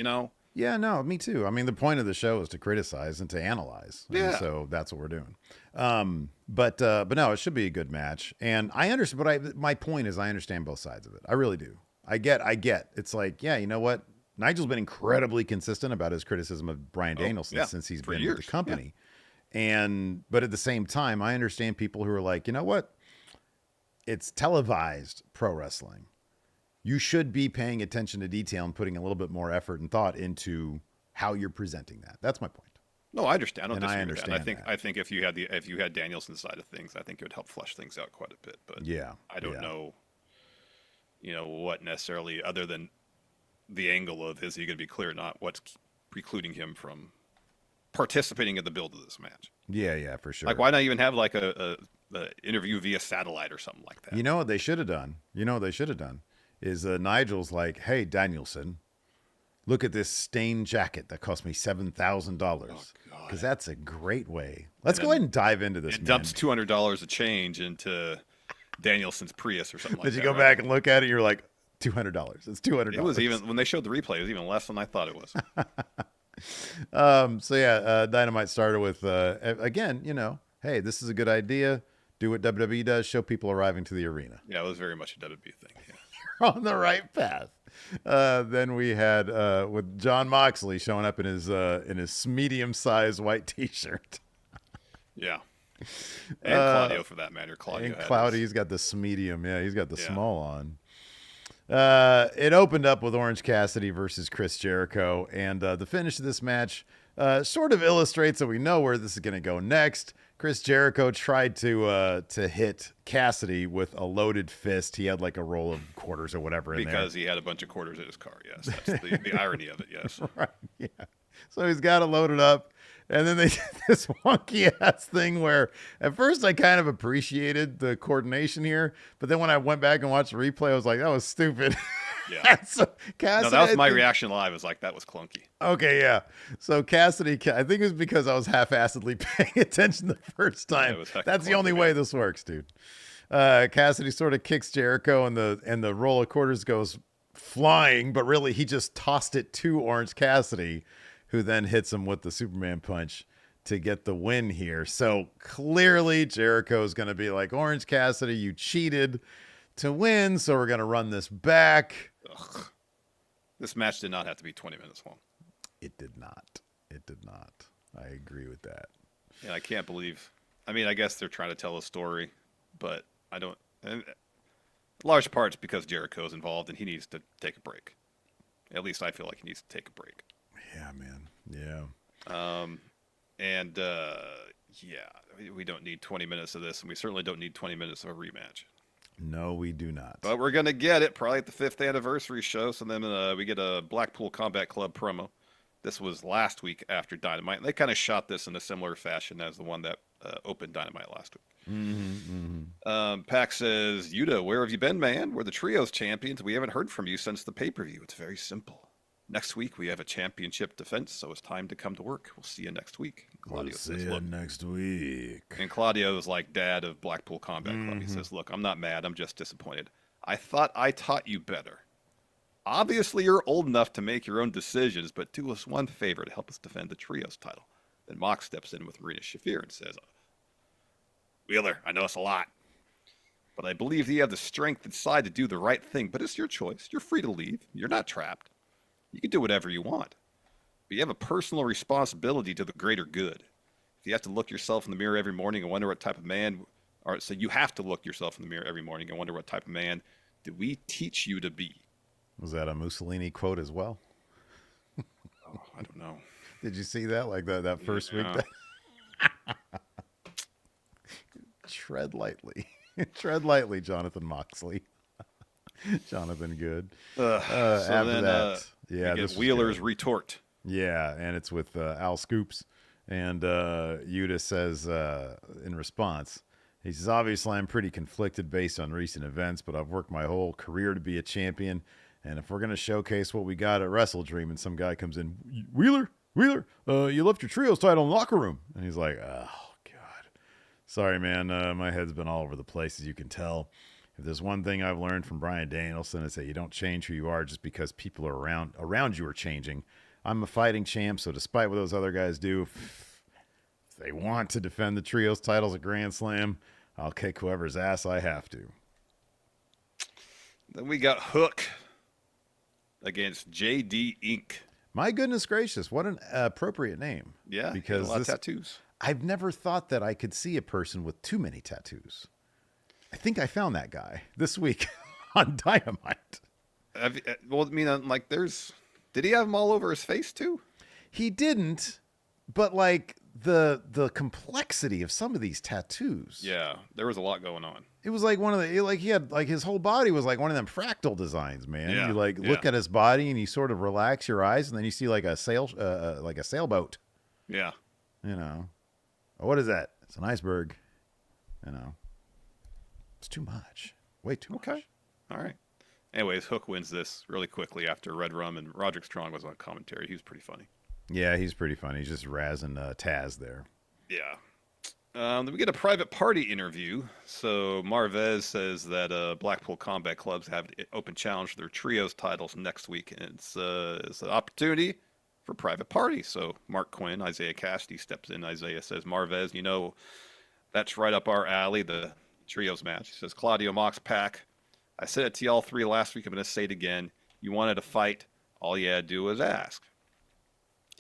Yeah, no, me too. I mean, the point of the show is to criticize and to analyze. Yeah. And so that's what we're doing. But no, it should be a good match. And I understand, but my point is I understand both sides of it. I really do. I get. It's like, yeah, you know what? Nigel's been incredibly consistent about his criticism of Bryan Danielson since he's been with the company. Yeah. But at the same time, I understand people who are like, you know what? It's televised pro wrestling. You should be paying attention to detail and putting a little bit more effort and thought into how you're presenting that. That's my point. No, I understand. I don't disagree understand with that. I think if you had Danielson's side of things, I think it would help flesh things out quite a bit. But yeah, I don't know, what necessarily other than the angle of is he going to be clear or not? What's precluding him from participating in the build of this match? Yeah, for sure. Like, why not even have like a interview via satellite or something like that? You know what they should have done? Is Nigel's like, hey, Danielson, look at this stained jacket that cost me $7,000. Because that's a great way. Let's go ahead and dive into this. It dumps $200 a change into Danielson's Prius or something like that. Did you go back and look at it? You're like, $200. It's $200. It was even, when they showed the replay, it was even less than I thought it was. Dynamite started with, again, hey, this is a good idea. Do what WWE does, show people arriving to the arena. Yeah, it was very much a WWE thing. Yeah. You're on the right path. Then we had with Jon Moxley showing up in his medium-sized white T-shirt. Yeah. And Claudio, for that matter. He's got the medium. Yeah, he's got the small on. It opened up with Orange Cassidy versus Chris Jericho, and the finish of this match sort of illustrates that we know where this is going to go next. Chris Jericho tried to hit Cassidy with a loaded fist. He had like a roll of quarters or whatever in there. Because he had a bunch of quarters in his car, yes. That's the irony of it, yes. Right, yeah. So he's got it loaded up. And then they did this wonky ass thing where at first I kind of appreciated the coordination here, but then when I went back and watched the replay, I was like, that was stupid. Yeah. So Cassidy, No, that was my reaction live. Was like, that was clunky. Okay, yeah. So Cassidy, I think it was because I was half-assedly paying attention the first time. Yeah, that's the only way this works, dude. Cassidy sort of kicks Jericho, and the roll of quarters goes flying, but really he just tossed it to Orange Cassidy, who then hits him with the Superman punch to get the win here. So clearly Jericho is going to be like, Orange Cassidy, you cheated to win, so we're going to run this back. Ugh. This match did not have to be 20 minutes long. It did not. It did not. I agree with that. Yeah, I can't believe. I mean, I guess they're trying to tell a story, but I don't. And large parts because Jericho's involved and he needs to take a break. At least I feel like he needs to take a break. Yeah, man. Yeah. Yeah, we don't need 20 minutes of this, and we certainly don't need 20 minutes of a rematch. No, we do not. But we're going to get it probably at the 5th anniversary show. So then we get a Blackpool Combat Club promo. This was last week after Dynamite. And they kind of shot this in a similar fashion as the one that opened Dynamite last week. Pac says, Yuta, where have you been, man? We're the Trios champions. We haven't heard from you since the pay-per-view. It's very simple. Next week, we have a championship defense, so it's time to come to work. We'll see you next week. Claudio says, look. Next week. And Claudio is like dad of Blackpool Combat Club. He says, look, I'm not mad. I'm just disappointed. I thought I taught you better. Obviously, you're old enough to make your own decisions, but do us one favor to help us defend the Trios title. Then Mox steps in with Marina Shafir and says, Wheeler, I know it's a lot, but I believe that you have the strength inside to do the right thing, but it's your choice. You're free to leave. You're not trapped. You can do whatever you want. But you have a personal responsibility to the greater good. If you have to look yourself in the mirror every morning and wonder what type of man, or so you have to look yourself in the mirror every morning and wonder what type of man did we teach you to be. Was that a Mussolini quote as well? Oh, I don't know. Did you see that? Like that first week? Tread lightly. Tread lightly, Jonathan Moxley. Jonathan Good. After that, yeah, this Wheeler's retort. Yeah, and it's with Al Scoops, and Yuta says in response, he says, "Obviously, I'm pretty conflicted based on recent events, but I've worked my whole career to be a champion, and if we're gonna showcase what we got at Wrestle Dream, and some guy comes in, Wheeler, you left your trios title in the locker room," and he's like, "Oh God, sorry, man, my head's been all over the place, as you can tell." If there's one thing I've learned from Bryan Danielson, it's that you don't change who you are just because people are around you are changing. I'm a fighting champ, so despite what those other guys do, if they want to defend the trios titles at Grand Slam, I'll kick whoever's ass I have to. Then we got Hook against JD Inc. My goodness gracious, what an appropriate name. Yeah, because a lot of tattoos. I've never thought that I could see a person with too many tattoos. I think I found that guy this week on Dynamite. Well, I mean, like, did he have them all over his face too? He didn't, but like the complexity of some of these tattoos. Yeah, there was a lot going on. It was like he had like his whole body was like one of them fractal designs, man. Yeah, you look at his body and you sort of relax your eyes, and then you see like a sailboat. Yeah, what is that? It's an iceberg. It's too much. Way too much. Okay. All right. Anyways, Hook wins this really quickly after Red Rum and Roderick Strong was on commentary. He was pretty funny. Yeah, he's pretty funny. He's just razzing Taz there. Yeah. Then we get a private party interview. So Marvez says that Blackpool Combat Clubs have an open challenge for their trios titles next week. And it's an opportunity for private party. So Mark Quinn, Isaiah Cassidy steps in. Isaiah says, Marvez, that's right up our alley, the trios match. He says, Claudio, Mox, Pac. I said it to y'all three last week. I'm going to say it again. You wanted to fight. All you had to do was ask.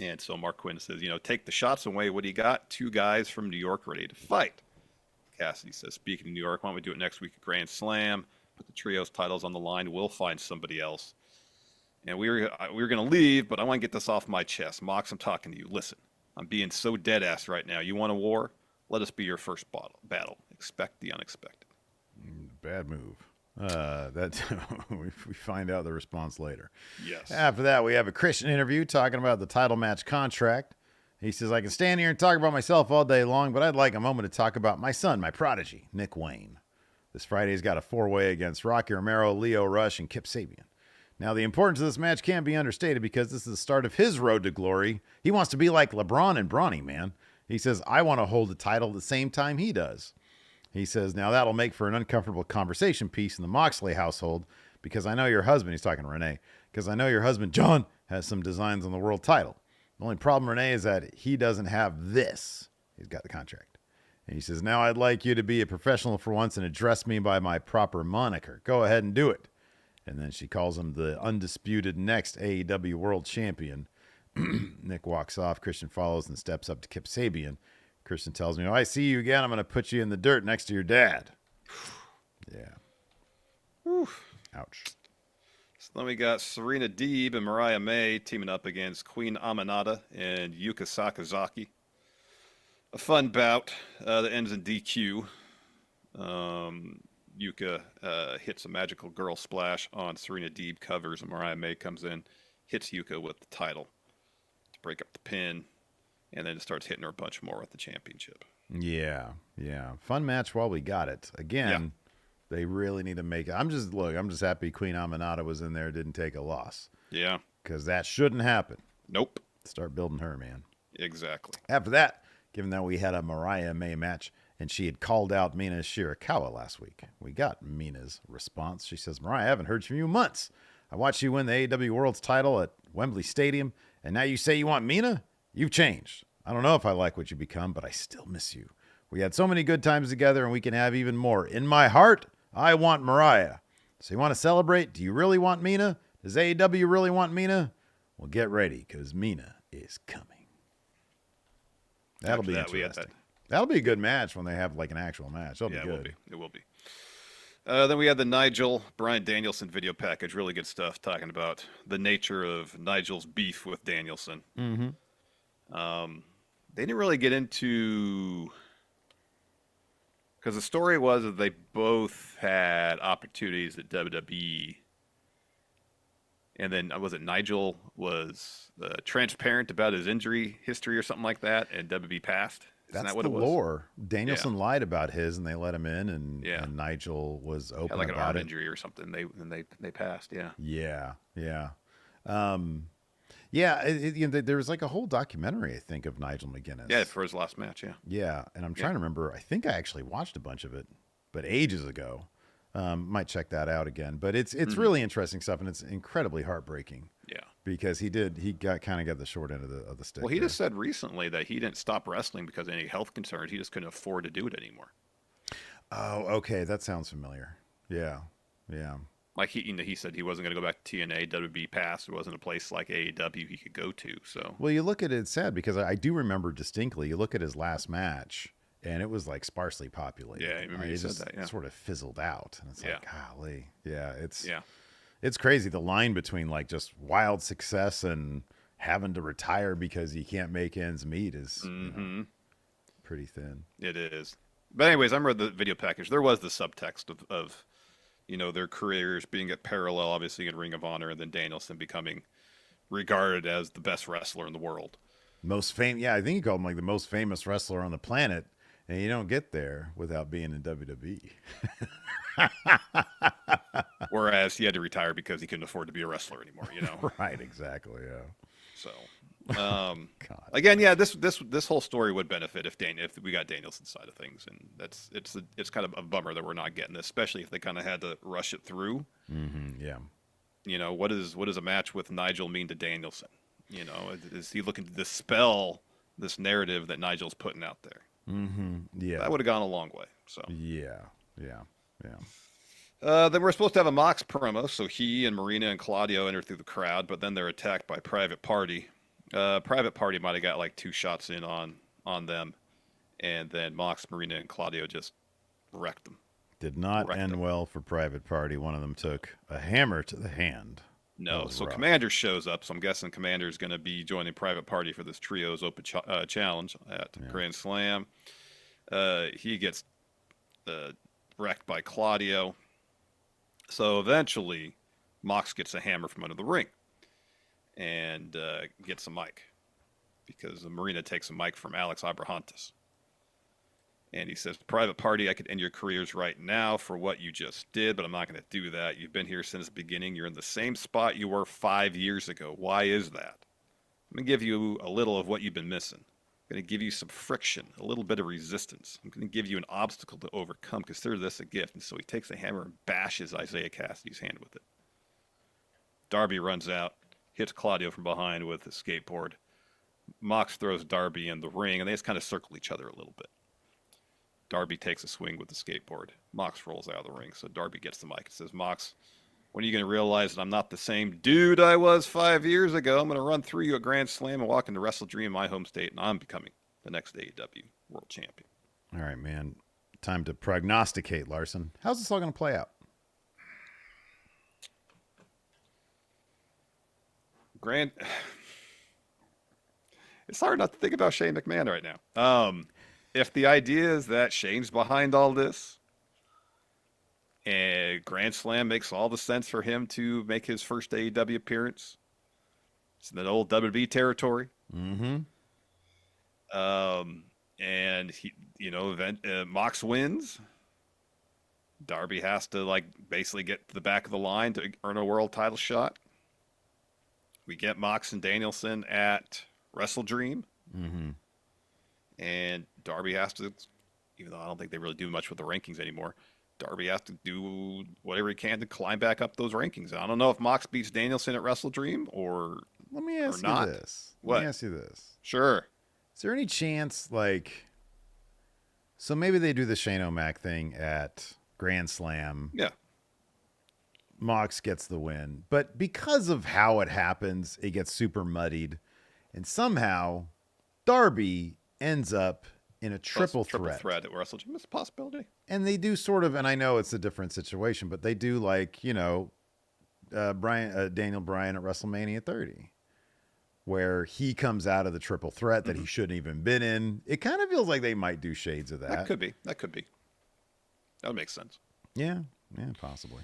And so Mark Quinn says, take the shots away. What do you got? 2 guys from New York ready to fight. Cassidy says, speaking of New York, why don't we do it next week at Grand Slam? Put the trios titles on the line. We'll find somebody else. And we were going to leave, but I want to get this off my chest. Mox, I'm talking to you. Listen, I'm being so dead ass right now. You want a war? Let us be your first battle. Expect the unexpected. Bad move. We find out the response later. Yes. After that, we have a Christian interview talking about the title match contract. He says, I can stand here and talk about myself all day long, but I'd like a moment to talk about my son, my prodigy, Nick Wayne. This Friday, he's got a 4-way against Rocky Romero, Lio Rush, and Kip Sabian. Now, the importance of this match can't be understated because this is the start of his road to glory. He wants to be like LeBron and Bronny, man. He says, I want to hold the title at the same time he does. He says, now that'll make for an uncomfortable conversation piece in the Moxley household because I know your husband, he's talking to Renee, because I know your husband, John, has some designs on the world title. The only problem, Renee, is that he doesn't have this. He's got the contract. And he says, now I'd like you to be a professional for once and address me by my proper moniker. Go ahead and do it. And then she calls him the undisputed next AEW World Champion. Nick walks off. Christian follows and steps up to Kip Sabian. Christian tells me, I see you again. I'm going to put you in the dirt next to your dad. Yeah. Whew. Ouch. So then we got Serena Deeb and Mariah May teaming up against Queen Aminata and Yuka Sakazaki. A fun bout that ends in DQ. Yuka hits a magical girl splash on Serena Deeb, covers, and Mariah May comes in, hits Yuka with the title to break up the pin, and then it starts hitting her a bunch more with the championship. Yeah. Fun match while we got it. Again, they really need to make it. I'm just happy Queen Aminata was in there, didn't take a loss. Yeah. Because that shouldn't happen. Nope. Start building her, man. Exactly. After that, given that we had a Mariah May match, and she had called out Mina Shirakawa last week, we got Mina's response. She says, Mariah, I haven't heard from you in months. I watched you win the AEW World's title at Wembley Stadium, and now you say you want Mina? You've changed. I don't know if I like what you become, but I still miss you. We had so many good times together, and we can have even more. In my heart, I want Mariah. So you want to celebrate? Do you really want Mina? Does AEW really want Mina? Well, get ready, because Mina is coming. That'll be interesting. That'll be a good match when they have like an actual match. That'll be good. It will be. Then we had the Nigel Bryan Danielson video package. Really good stuff talking about the nature of Nigel's beef with Danielson. Mm-hmm. They didn't really get into, because the story was that they both had opportunities at WWE. And then, was it Nigel was transparent about his injury history or something like that, and WWE passed? Isn't that what it was? Lore. Danielson lied about his, and they let him in, and Nigel was open like about an arm it. Injury or something. They passed. Yeah. Yeah. There was like a whole documentary, I think, of Nigel McGuinness. Yeah, for his last match. Yeah. Yeah, and I'm trying to remember. I think I actually watched a bunch of it, but ages ago. Might check that out again, but it's really interesting stuff, and it's incredibly heartbreaking. Yeah, because he got the short end of the stick. Well, he just said recently that he didn't stop wrestling because of any health concerns. He just couldn't afford to do it anymore. Oh, okay, that sounds familiar. Yeah. Like he said he wasn't going to go back to TNA. WB passed. There wasn't a place like AEW he could go to. So well, you look at it, it's sad because I do remember distinctly. You look at his last match. And it was like sparsely populated. Yeah, I remember you said that. Yeah, sort of fizzled out, and it's like, golly, it's crazy. The line between like just wild success and having to retire because you can't make ends meet is pretty thin. It is. But anyways, I remember the video package. There was the subtext of their careers being at parallel, obviously in Ring of Honor, and then Danielson becoming regarded as the best wrestler in the world. Most famous, I think you called him like the most famous wrestler on the planet. And you don't get there without being in WWE. Whereas he had to retire because he couldn't afford to be a wrestler anymore, Right, exactly, yeah. So, again, this whole story would benefit if we got Danielson's side of things, and it's kind of a bummer that we're not getting this, especially if they kind of had to rush it through. Mm-hmm, yeah. What does a match with Nigel mean to Danielson? Is he looking to dispel this narrative that Nigel's putting out there? Mm-hmm. Yeah, that would have gone a long way. So yeah. Then we're supposed to have a Mox promo, so he and Marina and Claudio enter through the crowd, but then they're attacked by Private Party. Private Party might have got like 2 shots in on them, and then Mox, Marina, and Claudio just wrecked them. Did not end well for Private Party. One of them took a hammer to the hand. No, so rough. Commander shows up, so I'm guessing Commander is going to be joining Private Party for this Trios Open Challenge at Grand Slam. He gets wrecked by Claudio. So eventually, Mox gets a hammer from under the ring and gets a mic. because Marina takes a mic from Alex Abrahantes. And he says, private party, I could end your careers right now for what you just did, but I'm not going to do that. You've been here since the beginning. You're in the same spot you were 5 years ago. Why is that? I'm going to give you a little of what you've been missing. I'm going to give you some friction, a little bit of resistance. I'm going to give you an obstacle to overcome. Consider this a gift. And so he takes a hammer and bashes Isaiah Cassidy's hand with it. Darby runs out, hits Claudio from behind with a skateboard. Mox throws Darby in the ring, and they just kind of circle each other a little bit. Darby takes a swing with the skateboard. Mox rolls out of the ring, so Darby gets the mic and says, Mox, when are you going to realize that I'm not the same dude I was 5 years ago? I'm going to run through you at Grand Slam and walk into Wrestle Dream in my home state, and I'm becoming the next AEW World Champion. All right, man. Time to prognosticate, Larson. How's this all going to play out? It's hard not to think about Shane McMahon right now. If the idea is that Shane's behind all this, and Grand Slam makes all the sense for him to make his first AEW appearance, it's in the old WWE territory. Mm-hmm. And he, Mox wins. Darby has to basically get to the back of the line to earn a world title shot. We get Mox and Danielson at Wrestle Dream. Mm-hmm. And Darby has to, even though I don't think they really do much with the rankings anymore, Darby has to do whatever he can to climb back up those rankings. I don't know if Mox beats Danielson at Wrestle Dream or Let me ask not. you this. What? Let me ask you this. Sure. Is there any chance, so maybe they do the Shane O'Mac thing at Grand Slam. Yeah. Mox gets the win. But because of how it happens, it gets super muddied. And somehow Darby ends up in a triple threat at Wrestle Dream. It's a possibility. And they do sort of, and I know it's a different situation, but they do Daniel Bryan at WrestleMania 30, where he comes out of the triple threat that he shouldn't even been in. It kind of feels like they might do shades of that. That could be. That would make sense. Yeah, possibly.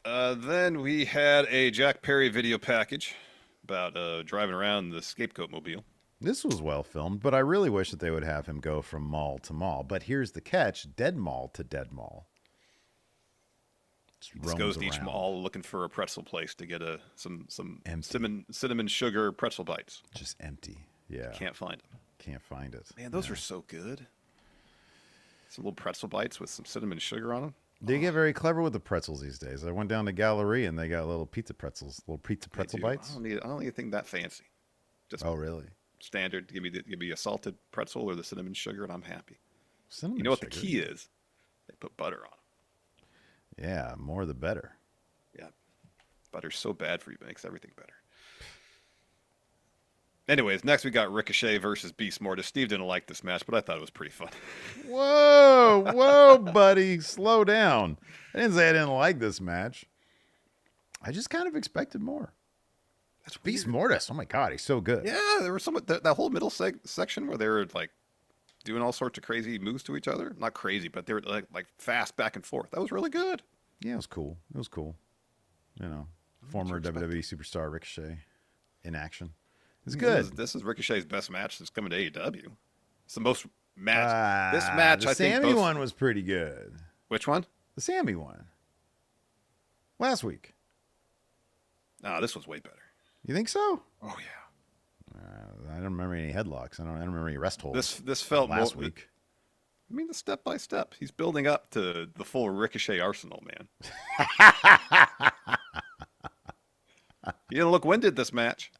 Then we had a Jack Perry video package about driving around the scapegoat mobile. This was well filmed, but I really wish that they would have him go from mall to mall. But here's the catch: dead mall to dead mall. Just goes to each mall looking for a pretzel place to get some Empty. cinnamon sugar pretzel bites. Just empty. Yeah. Can't find them. Can't find it. Man, those are so good. Some little pretzel bites with some cinnamon sugar on them. They get very clever with the pretzels these days. I went down to Gallery and they got little pizza pretzels, little pizza pretzel bites. I don't need anything that fancy. Just really? Standard. Give me a salted pretzel or the cinnamon sugar, and I'm happy. Cinnamon you know what sugar. the key is? They put butter on them. Yeah, more the better. Yeah, butter's so bad for you, but it makes everything better. Anyways, next we got Ricochet versus Beast Mortis. Steve didn't like this match, but I thought it was pretty fun. Whoa, buddy. Slow down. I didn't say I didn't like this match. I just kind of expected more. That's Beast weird. Mortis. Oh, my God. He's so good. Yeah, there was that whole middle section where they were doing all sorts of crazy moves to each other. Not crazy, but they were like fast back and forth. That was really good. Yeah, it was cool. Former WWE superstar Ricochet in action. It's good. This is Ricochet's best match that's coming to AEW. It's the most match. This match, the I think. Sammy one was pretty good. Which one? The Sammy one. Last week. No, this was way better. You think so? Oh yeah. I don't remember any headlocks. I don't remember any rest holds. This felt last more, week. I mean, the step by step. He's building up to the full Ricochet arsenal, man. He didn't look winded this match.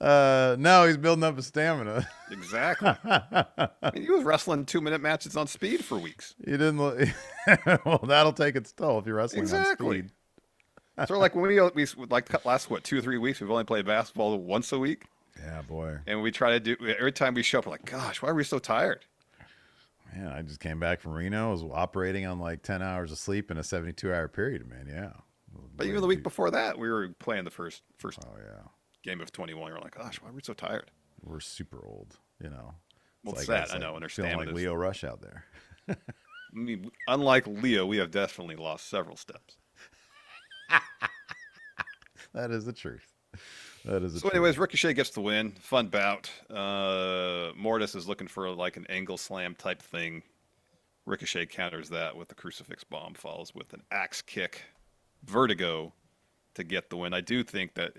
No, he's building up his stamina. Exactly. I mean, he was wrestling 2-minute matches on speed for weeks. He didn't. Well, that'll take its toll if you're wrestling on speed. So like when we last 2 or 3 weeks, we've only played basketball once a week. Yeah, boy. And we try to do every time we show up, we're like, gosh, why are we so tired? Man, I just came back from Reno. I was operating on 10 hours of sleep in a 72-hour period, man. Yeah. But even the week before that, we were playing the first Oh, yeah. game of 21. We're like, gosh, why are we so tired? We're super old, Well, it's sad. I know. And our feeling like stamina's- Leo Rush out there. I mean, unlike Leo, we have definitely lost several steps. That is the truth. That is. So, anyways, Ricochet gets the win. Fun bout. Mortis is looking for like an angle slam type thing. Ricochet counters that with the crucifix bomb, follows with an axe kick. Vertigo to get the win. I do think that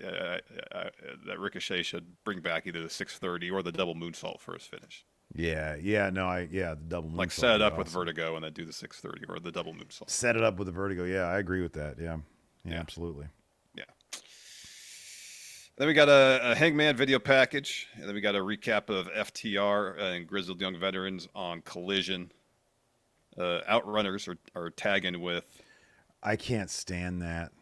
that Ricochet should bring back either the 630 or the double moonsault for his finish. Yeah, the double moonsault. Like set it up with Vertigo and then do the 630 or the double moonsault. Set it up with the Vertigo. Yeah, I agree with that. Yeah, absolutely. Yeah. Then we got a Hangman video package, and then we got a recap of FTR and Grizzled Young Veterans on Collision. Outrunners are tagging with. I can't stand that.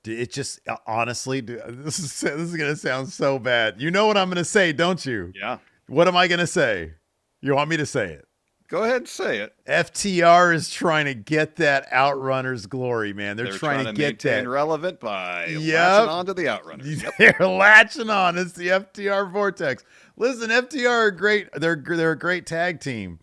It just honestly, this is gonna sound so bad. You know what I'm gonna say, don't you? Yeah. What am I gonna say? You want me to say it? Go ahead and say it. FTR is trying to get that Outrunners glory, man. They're trying to get that relevant by latching on to the Outrunners. Yep. They're latching on. It's the FTR vortex. Listen, FTR are great. They're a great tag team.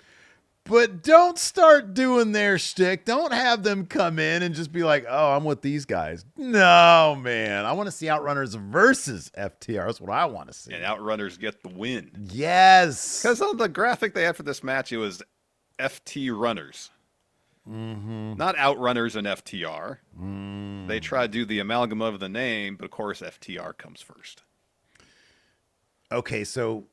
But don't start doing their shtick. Don't have them come in and just be like, oh, I'm with these guys. No, man. I want to see Outrunners versus FTR. That's what I want to see. And Outrunners get the win. Yes. Because on the graphic they had for this match, it was FT Runners. Mm-hmm. Not Outrunners and FTR. Mm. They try to do the amalgam of the name, but of course FTR comes first. Okay, so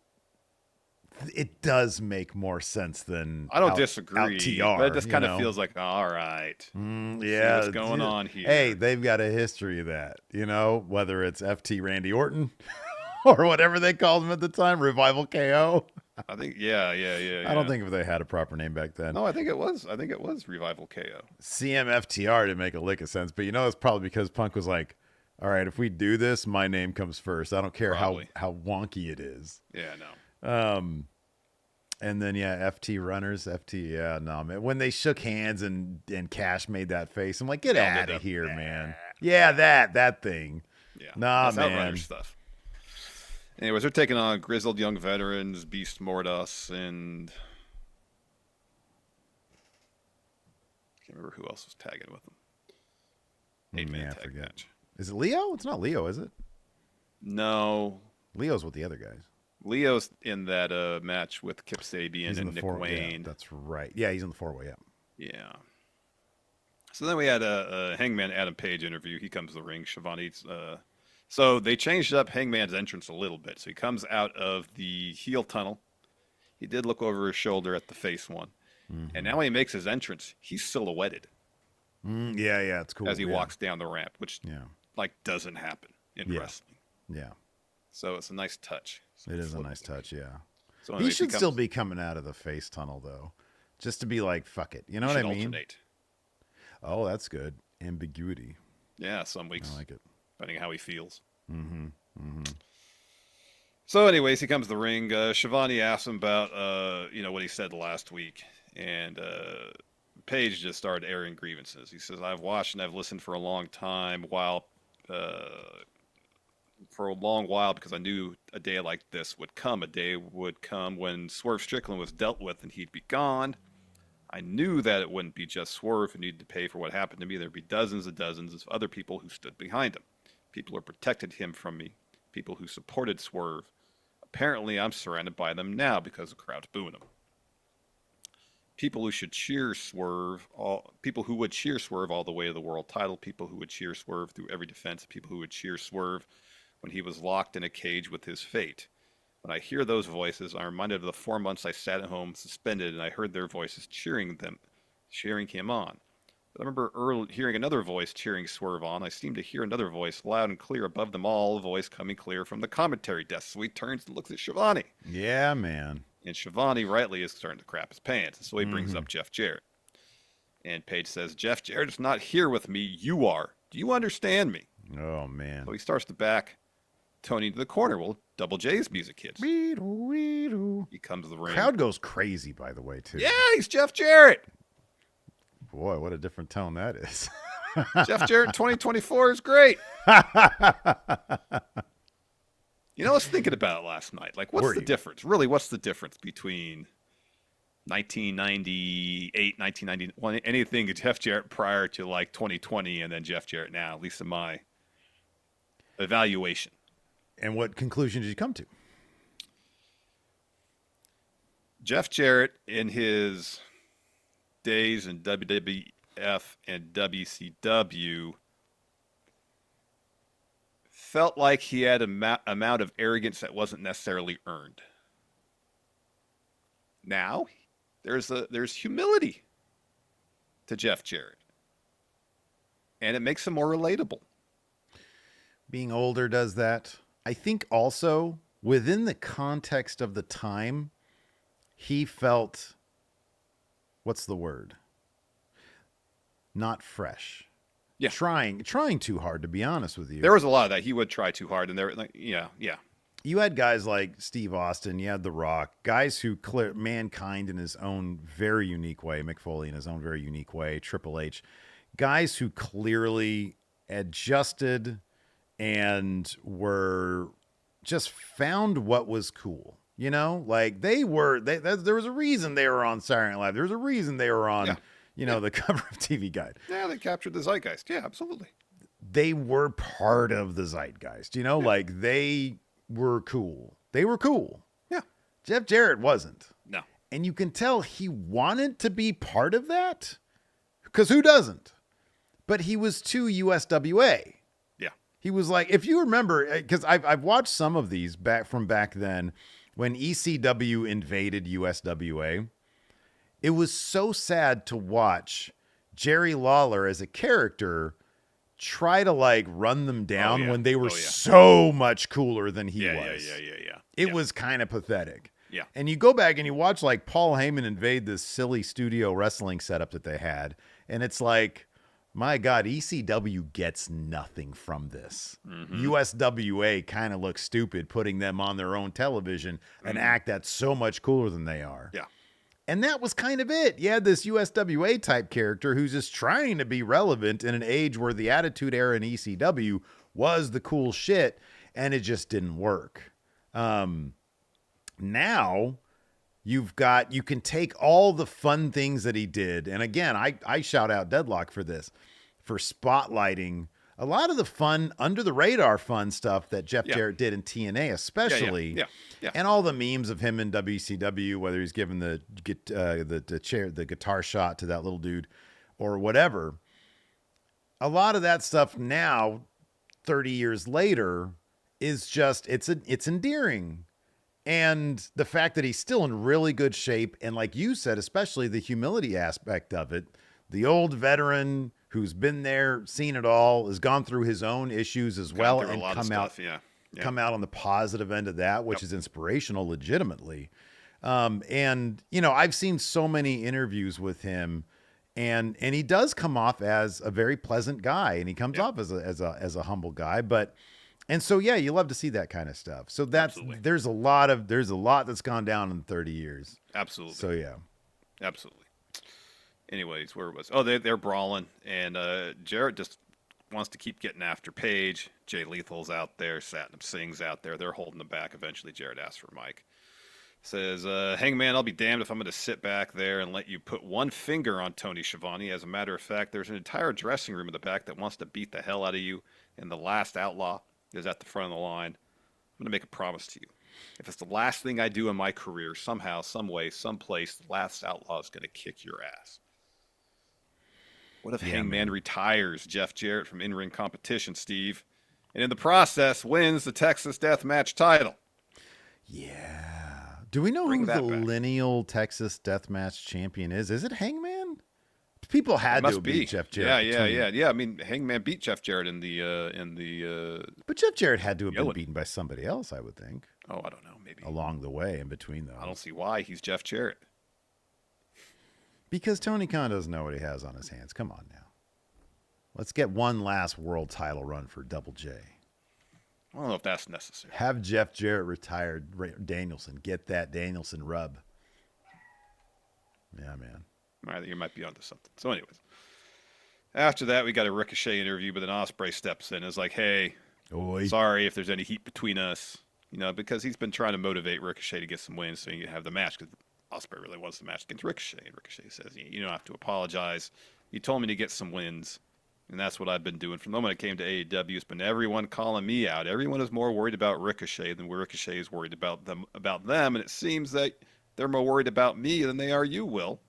it does make more sense than I don't disagree. TR, but it just kind of feels like, all right. Yeah. What's going on here? Hey, they've got a history of that, whether it's FT Randy Orton or whatever they called him at the time, Revival KO. I think, yeah. I don't think if they had a proper name back then. No, I think it was Revival KO. CMFTR didn't make a lick of sense, but it's probably because Punk was like, all right, if we do this, my name comes first. I don't care how wonky it is. Yeah, no. And then FT Runners, man. When they shook hands and Cash made that face, I'm like, get out of here, man. Yeah, that thing. Yeah, nah, that's man. Outrunner stuff. Anyways, they're taking on Grizzled Young Veterans, Beast Mordos, and I can't remember who else was tagging with them. 8-man tag match. Is it Leo? It's not Leo, is it? No. Leo's with the other guys. Leo's in that match with Kip Sabian and Nick Wayne. Yeah, that's right. Yeah, he's in the 4-way, Yeah. So then we had a Hangman Adam Page interview. He comes to the ring. Shivani's. So they changed up Hangman's entrance a little bit. So he comes out of the heel tunnel. He did look over his shoulder at the face one. Mm-hmm. And now when he makes his entrance, he's silhouetted. Yeah, it's cool. As he walks down the ramp, which doesn't happen in wrestling. Yeah. So it's a nice touch. It is a nice touch, yeah. So he should still be coming out of the face tunnel, though. Just to be like, fuck it. You know what I mean? Alternate. Oh, that's good. Ambiguity. Yeah, some weeks. I like it. Depending on how he feels. Mm-hmm. Mm-hmm. So anyways, he comes to the ring. Shivani asks him about, what he said last week. And Page just started airing grievances. He says, I've watched and I've listened for a long time because I knew a day like this would come. A day would come when Swerve Strickland was dealt with and he'd be gone. I knew that it wouldn't be just Swerve who needed to pay for what happened to me. There'd be dozens and dozens of other people who stood behind him. People who protected him from me. People who supported Swerve. Apparently, I'm surrounded by them now because the crowd's booing him. People who should cheer Swerve, people who would cheer Swerve all the way to the world title, people who would cheer Swerve through every defense, people who would cheer Swerve when he was locked in a cage with his fate. When I hear those voices, I'm reminded of the 4 months I sat at home suspended and I heard their voices cheering him on. But I remember hearing another voice cheering Swerve on. I seem to hear another voice loud and clear above them all, a voice coming clear from the commentary desk. So he turns and looks at Shivani. Yeah, man. And Shivani rightly is starting to crap his pants. So he brings up Jeff Jarrett. And Page says, Jeff Jarrett is not here with me. You are. Do you understand me? Oh, man. So he starts to back Tony to the corner. Well, Double J's music hits. He comes to the ring. Crowd goes crazy, by the way, too. Yeah, he's Jeff Jarrett. Boy, what a different tone that is. Jeff Jarrett 2024 is great. I was thinking about it last night. Like, what's the difference? Really, what's the difference between 1998, 1991, anything Jeff Jarrett prior to like 2020 and then Jeff Jarrett now, at least in my evaluation? And what conclusion did you come to? Jeff Jarrett, in his days in WWF and WCW, felt like he had an amount of arrogance that wasn't necessarily earned. Now, there's humility to Jeff Jarrett, and it makes him more relatable. Being older does that. I think also within the context of the time, he felt, what's the word? Not fresh. Yeah. Trying too hard, to be honest with you. There was a lot of that. He would try too hard, and there, like, yeah. You had guys like Steve Austin, you had The Rock, guys who Mankind in his own very unique way, Mick Foley in his own very unique way, Triple H, guys who clearly adjusted and were just found what was cool. You know, like there was a reason they were on Saturday Night Live. There was a reason they were on, the cover of TV Guide. Yeah, they captured the zeitgeist. Yeah, absolutely. They were part of the zeitgeist, like they were cool. They were cool. Yeah. Jeff Jarrett wasn't. No. And you can tell he wanted to be part of that, because who doesn't? But he was too USWA. Yeah. He was like, if you remember, because I've watched some of these back then, when ECW invaded USWA, it was so sad to watch Jerry Lawler as a character try to like run them down when they were so much cooler than he was. Yeah. It was kind of pathetic. Yeah. And you go back and you watch like Paul Heyman invade this silly studio wrestling setup that they had, and it's like, my God, ECW gets nothing from this. Mm-hmm. USWA kind of looks stupid putting them on their own television, an act that's so much cooler than they are. Yeah. And that was kind of it. You had this USWA type character who's just trying to be relevant in an age where the Attitude Era in ECW was the cool shit, and it just didn't work. Now you can take all the fun things that he did. And again, I shout out Deadlock for this, for spotlighting a lot of the fun, under the radar fun stuff that Jeff Jarrett did in TNA, especially. Yeah. And all the memes of him in WCW, whether he's giving the guitar shot to that little dude or whatever. A lot of that stuff now, 30 years later, is just, it's endearing. And the fact that he's still in really good shape, and like you said, especially the humility aspect of it, the old veteran who's been there, seen it all, has gone through his own issues as well, and come out on the positive end of that, which is inspirational, legitimately. And I've seen so many interviews with him, and he does come off as a very pleasant guy, and he comes off as a humble guy, and so, you love to see that kind of stuff. So there's a lot that's gone down in 30 years. Absolutely. So, absolutely. Anyways, where was? Oh, they're brawling, and Jarrett just wants to keep getting after Paige. Jay Lethal's out there, Satnam Singh's out there. They're holding them back. Eventually, Jarrett asks for Mike. Says, Hangman, I'll be damned if I'm going to sit back there and let you put one finger on Tony Schiavone. As a matter of fact, there's an entire dressing room in the back that wants to beat the hell out of you, and the last outlaw is at the front of the line. I'm going to make a promise to you. If it's the last thing I do in my career, somehow, some way, someplace, the last outlaw is going to kick your ass. What if Hangman retires Jeff Jarrett from in-ring competition, Steve, and in the process wins the Texas Deathmatch title? Yeah. Do we know who the lineal Texas Deathmatch champion is? Is it Hangman? People had to beat Jeff Jarrett. Yeah. I mean, Hangman beat Jeff Jarrett in the. But Jeff Jarrett had to have been beaten by somebody else, I would think. Oh, I don't know. Maybe along the way, in between those. I don't see why he's Jeff Jarrett. Because Tony Khan doesn't know what he has on his hands. Come on now. Let's get one last world title run for Double J. I don't know if that's necessary. Have Jeff Jarrett retire Danielson. Get that Danielson rub. Yeah, man. You might be onto something. So anyways, after that, we got a Ricochet interview, but then Ospreay steps in and is like, hey, sorry if there's any heat between us. Because he's been trying to motivate Ricochet to get some wins so he can have the match, because Ospreay really wants the match against Ricochet. And Ricochet says, you don't have to apologize. You told me to get some wins. And that's what I've been doing. From the moment I came to AEW, it's been everyone calling me out. Everyone is more worried about Ricochet than Ricochet is worried about them. And it seems that they're more worried about me than they are you, Will.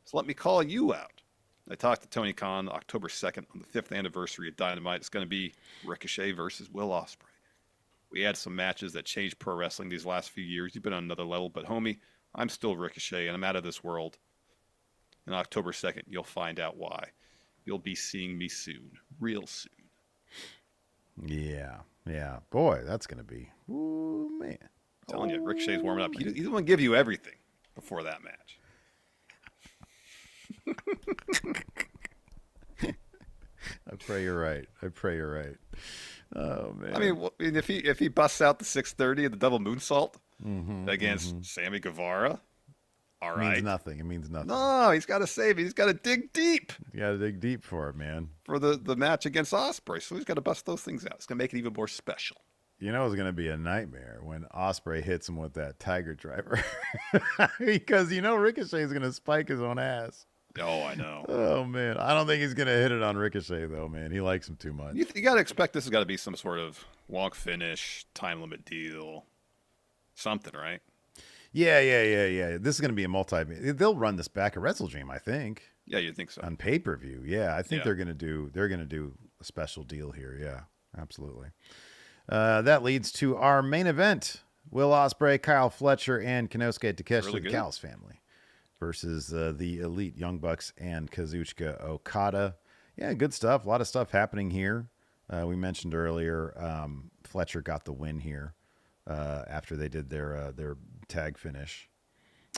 So let me call you out. I talked to Tony Khan October 2nd on the 5th anniversary of Dynamite. It's going to be Ricochet versus Will Ospreay. We had some matches that changed pro wrestling these last few years. You've been on another level, but homie, I'm still Ricochet, and I'm out of this world. And October 2nd, you'll find out why. You'll be seeing me soon, real soon. Yeah. Boy, that's going to be, ooh, man. I'm telling you, Ricochet's warming up. He doesn't want to give you everything before that match. I pray you're right. Oh, man. I mean, if he busts out the 630 and the double moonsault against Sammy Guevara, all right. It means nothing. No, he's got to save it. He's got to dig deep. You got to dig deep for it, man. For the match against Ospreay. So he's got to bust those things out. It's going to make it even more special. You know it's going to be a nightmare when Ospreay hits him with that Tiger Driver. Because you know Ricochet's going to spike his own ass. Oh, I know. Oh, man. I don't think he's going to hit it on Ricochet, though, man. He likes him too much. You got to expect this has got to be some sort of wonk finish, time limit deal, something, right? Yeah. This is going to be a they'll run this back at WrestleDream, I think. Yeah, you think so? On pay-per-view. Yeah, I think they're going to do a special deal here. Yeah, absolutely. That leads to our main event. Will Ospreay, Kyle Fletcher, and Konosuke Takeshita, Really the Callis family, versus the Elite Young Bucks and Kazuchika Okada. Yeah, good stuff. A lot of stuff happening here. We mentioned earlier Fletcher got the win here after they did their tag finish.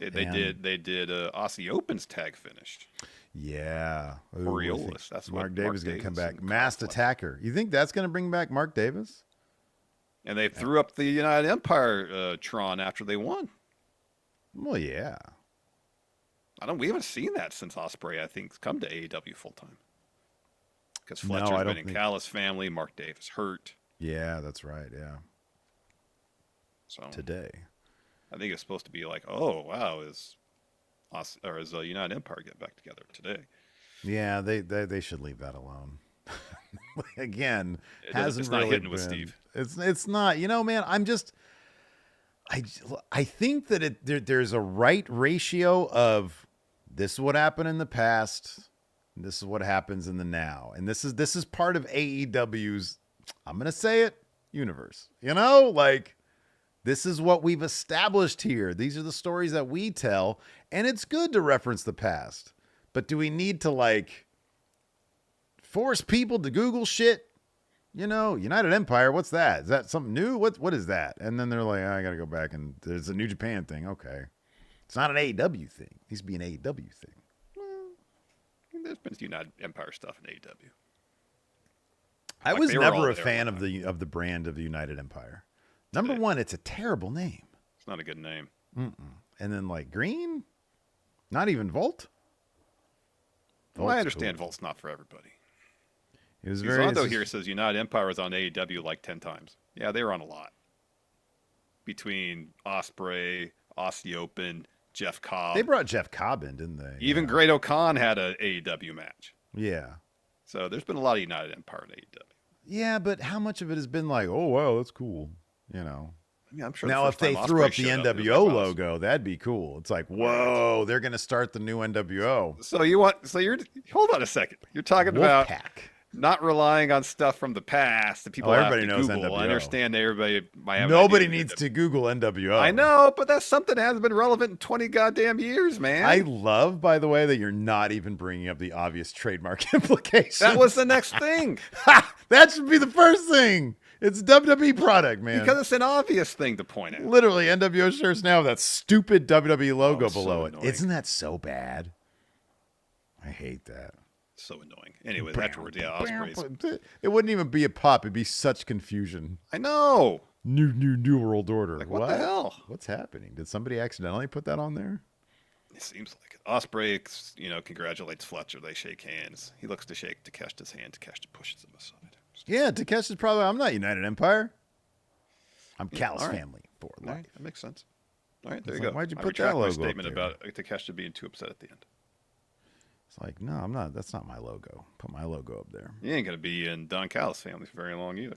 They did Aussie Open's tag finish. Yeah. Coriolis. That's what Mark Davis is going to come back. and Masked Kyle Fletcher. Attacker. You think that's going to bring back Mark Davis? And they threw up the United Empire Tron after they won. Well, yeah. We haven't seen that since Ospreay, I think, come to AEW full time. Because No, Fletcher's I been don't in think- Callis family, Mark Davis hurt. Yeah, that's right. Yeah. So Today. I think it's supposed to be like, oh wow, is United Empire get back together today? Yeah, they should leave that alone. Again, It's not hitting with Steve. It's not. You know, man, I think that there's a right ratio of this is what happened in the past, and this is what happens in the now, and this is part of AEW's, I'm gonna say it, universe. You know, like this is what we've established here. These are the stories that we tell, and it's good to reference the past. But do we need to like force people to Google shit? You know, United Empire, what's that? Is that something new? What is that? And then they're like, I got to go back and there's a New Japan thing. Okay. It's not an AEW thing. It needs to be an AEW thing. Well, there's been United Empire stuff in AEW. I Like, was they were all never a there fan one of the brand of the United Empire. Number one, it's a terrible name. It's not a good name. And then like green, not even Volt. Well, I Volt's understand cool. Volt's not for everybody. It was very. Zondo here says United Empire was on AEW like 10 times. Yeah, they were on a lot. Between Ospreay, Aussie Open, Jeff Cobb. They brought Jeff Cobb in, didn't they? Even Yeah. Great O'Khan had an AEW match. Yeah. So there's been a lot of United Empire in AEW. Yeah, but how much of it has been like, oh wow, that's cool, you know? I mean, I'm sure Now, the if first they time threw Ospreay up the showed it was NWO like, wow, logo, that'd be cool. It's like, whoa, they're gonna start the new NWO. So you're hold on a second. You're talking about Wolfpack. not relying on stuff from the past that people have everybody to knows Google. NWO. I understand that everybody might have. Nobody an idea needs of to Google NWO. I know, but that's something that hasn't been relevant in 20 goddamn years, man. I love, by the way, that you're not even bringing up the obvious trademark implications. That was the next thing. That should be the first thing. It's a WWE product, man. Because it's an obvious thing to point out. Literally, NWO shirts now have that stupid WWE logo it's so below it. annoying. Isn't that so bad? I hate that. So annoying. Anyway, afterwards, yeah, Ospreay's. It wouldn't even be a pop. It'd be such confusion. I know. New world order. Like, what the hell? What's happening? Did somebody accidentally put that on there? It seems like it. Ospreay, congratulates Fletcher. They shake hands. He looks to shake Takeshita's hand. Takeshita pushes him aside. Yeah, Takeshi's probably, I'm not United Empire. I'm Callis all right. family for All life. right, that makes sense. All right, there It's you like, go. why'd you I put retract that my logo up statement there? about Takeshita being too upset at the end. It's like, no, I'm not. That's not my logo. Put my logo up there. You ain't gonna be in Don Callis' family for very long either.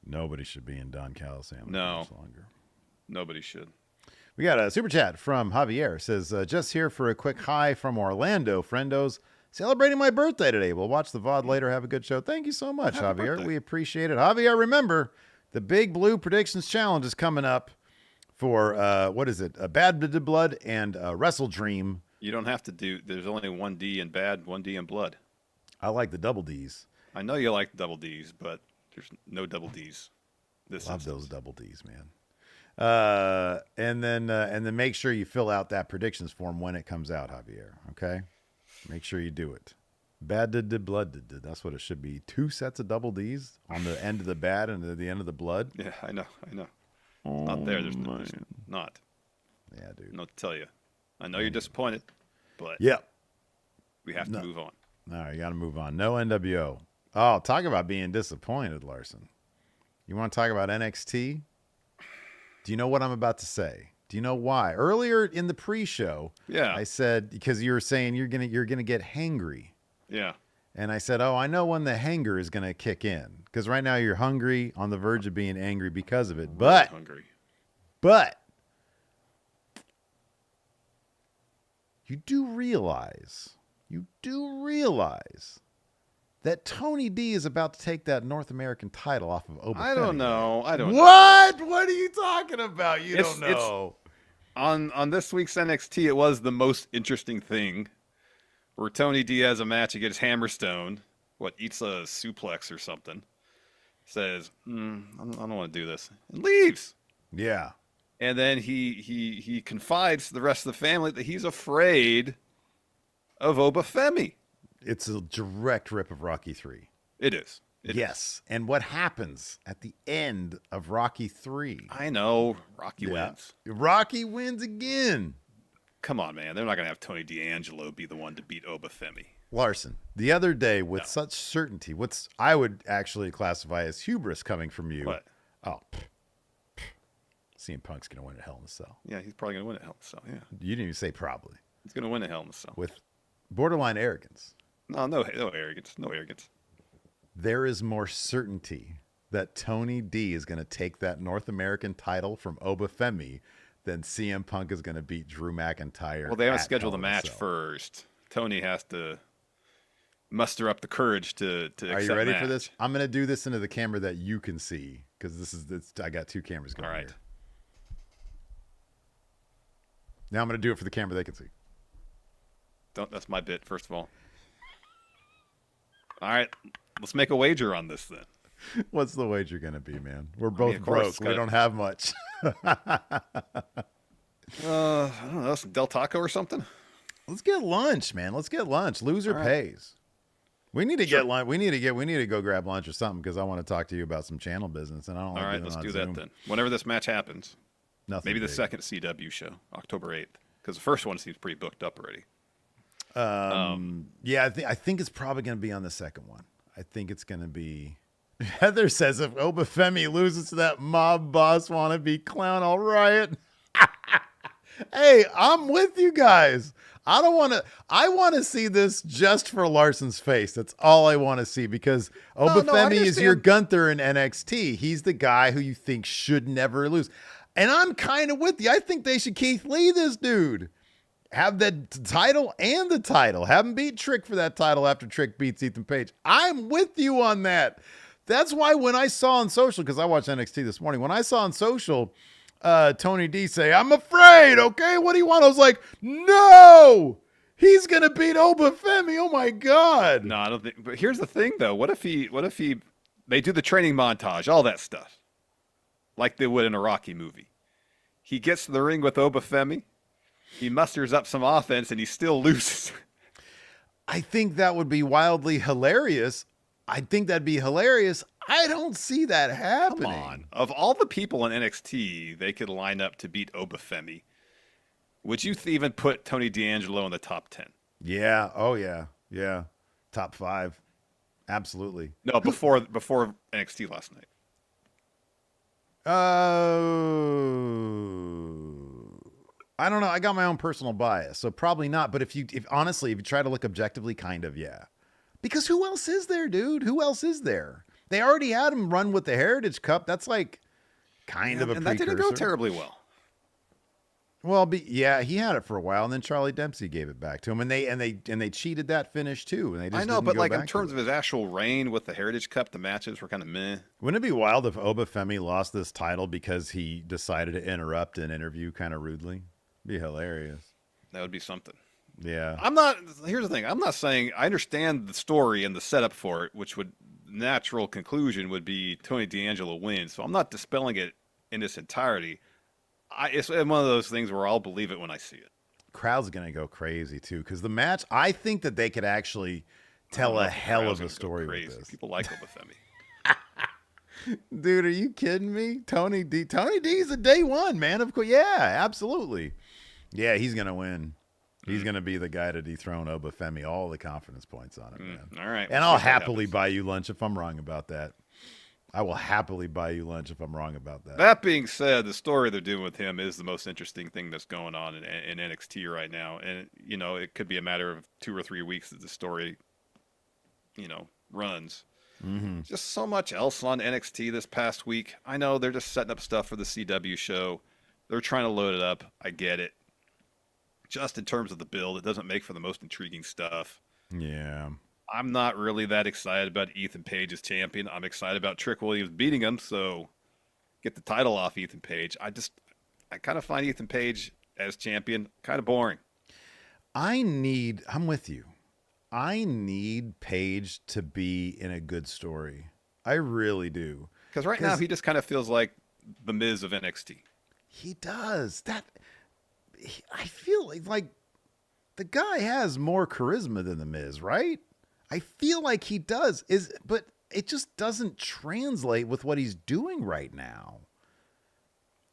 Nobody should be in Don Callis' family No. much longer. Nobody should. We got a super chat from Javier. It says, just here for a quick hi from Orlando. Friendos, celebrating my birthday today. We'll watch the VOD later. Have a good show. Thank you so much, Happy Javier. birthday. We appreciate it. Javier, remember, the Big Blue Predictions Challenge is coming up for, what is it? Bad Blood and Wrestle Dream. You don't have to do. There's only one D in bad, one D in blood. I like the double Ds. I know you like double Ds, but there's no double Ds. Love those double Ds, man. And then make sure you fill out that predictions form when it comes out, Javier. Okay, make sure you do it. Bad did blood did. That's what it should be. 2 sets of double Ds on the end of the bad and the end of the blood. Yeah, I know. Oh, Not there. There's not. Yeah, dude. I don't know what to tell you. I know you're disappointed, but Yep. we have to move on. All right, you got to move on. No NWO. Oh, talk about being disappointed, Larson. You want to talk about NXT? Do you know what I'm about to say? Do you know why? Earlier in the pre-show, Yeah. I said, because you were saying you're gonna get hangry. Yeah. And I said, oh, I know when the hanger is gonna kick in. Because right now you're hungry, on the verge of being angry because of it. But Hungry. you do realize that Tony D is about to take that North American title off of Oba I don't Femi. know. I don't know. What? What are you talking about? You don't know. On this week's NXT, it was the most interesting thing, where Tony D has a match against Hammerstone. Eats a suplex or something. Says, I don't want to do this, and leaves. Yeah. And then he confides to the rest of the family that he's afraid of Oba Femi. It's a direct rip of Rocky 3. It is. Yes. And what happens at the end of Rocky 3? I know. Rocky wins. Rocky wins again. Come on, man. They're not going to have Tony D'Angelo be the one to beat Oba Femi. Larson, the other day with such certainty, what's I would actually classify as hubris coming from you. What? Oh, CM Punk's going to win at Hell in a Cell. Yeah, he's probably going to win at Hell in a Cell. Yeah. You didn't even say probably. He's going to win at Hell in a Cell. With borderline arrogance. No arrogance. No arrogance. There is more certainty that Tony D is going to take that North American title from Oba Femi than CM Punk is going to beat Drew McIntyre. Well, they haven't at scheduled Hell the in a match Cell. first. Tony has to muster up the courage to Are accept you ready match. for this? I'm going to do this into the camera that you can see because I got 2 cameras going All right. here. Now I'm going to do it for the camera they can see. That's my bit, first of all. All right. Let's make a wager on this then. What's the wager going to be, man? We're both of course, broke. We don't have much. I don't know, some Del Taco or something. Let's get lunch, man. Let's get lunch. Loser pays. We need to get lunch. We need to go grab lunch or something because I want to talk to you about some channel business. And I don't. All like right, doing it let's on do Zoom. that then. Whenever this match happens, Nothing. maybe the big. second CW show, October 8th, because the first one seems pretty booked up already. Yeah, I think it's probably going to be on the second one. I think it's going to be. Heather says if Oba Femi loses to that mob boss wannabe clown, I'll riot. Hey, I'm with you guys. I want to see this just for Larson's face. That's all I want to see because Oba No, I Femi is your understand. Gunther in NXT. He's the guy who you think should never lose. And I'm kind of with you. I think they should Keith Lee this dude. Have that title and the title. Have him beat Trick for that title after Trick beats Ethan Page. I'm with you on that. That's why when I saw on social, because I watched NXT this morning, when I saw on social Tony D say, I'm afraid, okay? What do you want? I was like, no! He's going to beat Oba Femi. Oh, my God. No, I don't think. But here's the thing, though. What if they do the training montage, all that stuff, like they would in a Rocky movie? He gets to the ring with Oba Femi. He musters up some offense, and he still loses. I think that would be wildly hilarious. I think that'd be hilarious. I don't see that happening. Come on. Of all the people in NXT they could line up to beat Oba Femi, would you even put Tony D'Angelo in the top 10? Yeah. Oh, yeah. Yeah. Top 5. Absolutely. No, before NXT last night. I don't know. I got my own personal bias, so probably not. But if honestly, if you try to look objectively, kind of, yeah. Because who else is there, dude? Who else is there? They already had him run with the Heritage Cup. That's like kind of a and precursor. that didn't go terribly well. Well, yeah, he had it for a while, and then Charlie Dempsey gave it back to him, and they cheated that finish too. And they just I know, didn't but go like back in terms to of his actual reign with the Heritage Cup, the matches were kind of meh. Wouldn't it be wild if Obafemi lost this title because he decided to interrupt an interview kind of rudely? Be hilarious. That would be something. Yeah. Here's the thing. I'm not saying I understand the story and the setup for it, which would natural conclusion would be Tony D'Angelo wins. So I'm not dispelling it in its entirety. It's one of those things where I'll believe it when I see it. Crowd's going to go crazy too because the match, I think that they could actually tell a hell of a story with this. People like Obafemi. Dude, are you kidding me? Tony D's a day one, man. Of course. Yeah, absolutely. Yeah, he's going to win. He's going to be the guy to dethrone Obafemi. All the confidence points on it, man. All right. And I'll happily buy you lunch if I'm wrong about that. I will happily buy you lunch if I'm wrong about that. That being said, the story they're doing with him is the most interesting thing that's going on in NXT right now. And, it could be a matter of 2 or 3 weeks that the story, runs. Mm-hmm. Just so much else on NXT this past week. I know they're just setting up stuff for the CW show. They're trying to load it up. I get it. Just in terms of the build, it doesn't make for the most intriguing stuff. Yeah. I'm not really that excited about Ethan Page as champion. I'm excited about Trick Williams beating him, so get the title off Ethan Page. I kind of find Ethan Page as champion kind of boring. I'm with you. I need Page to be in a good story. I really do. Because right now he just kind of feels like the Miz of NXT. He does. I feel like the guy has more charisma than the Miz, right? I feel like he does, but it just doesn't translate with what he's doing right now.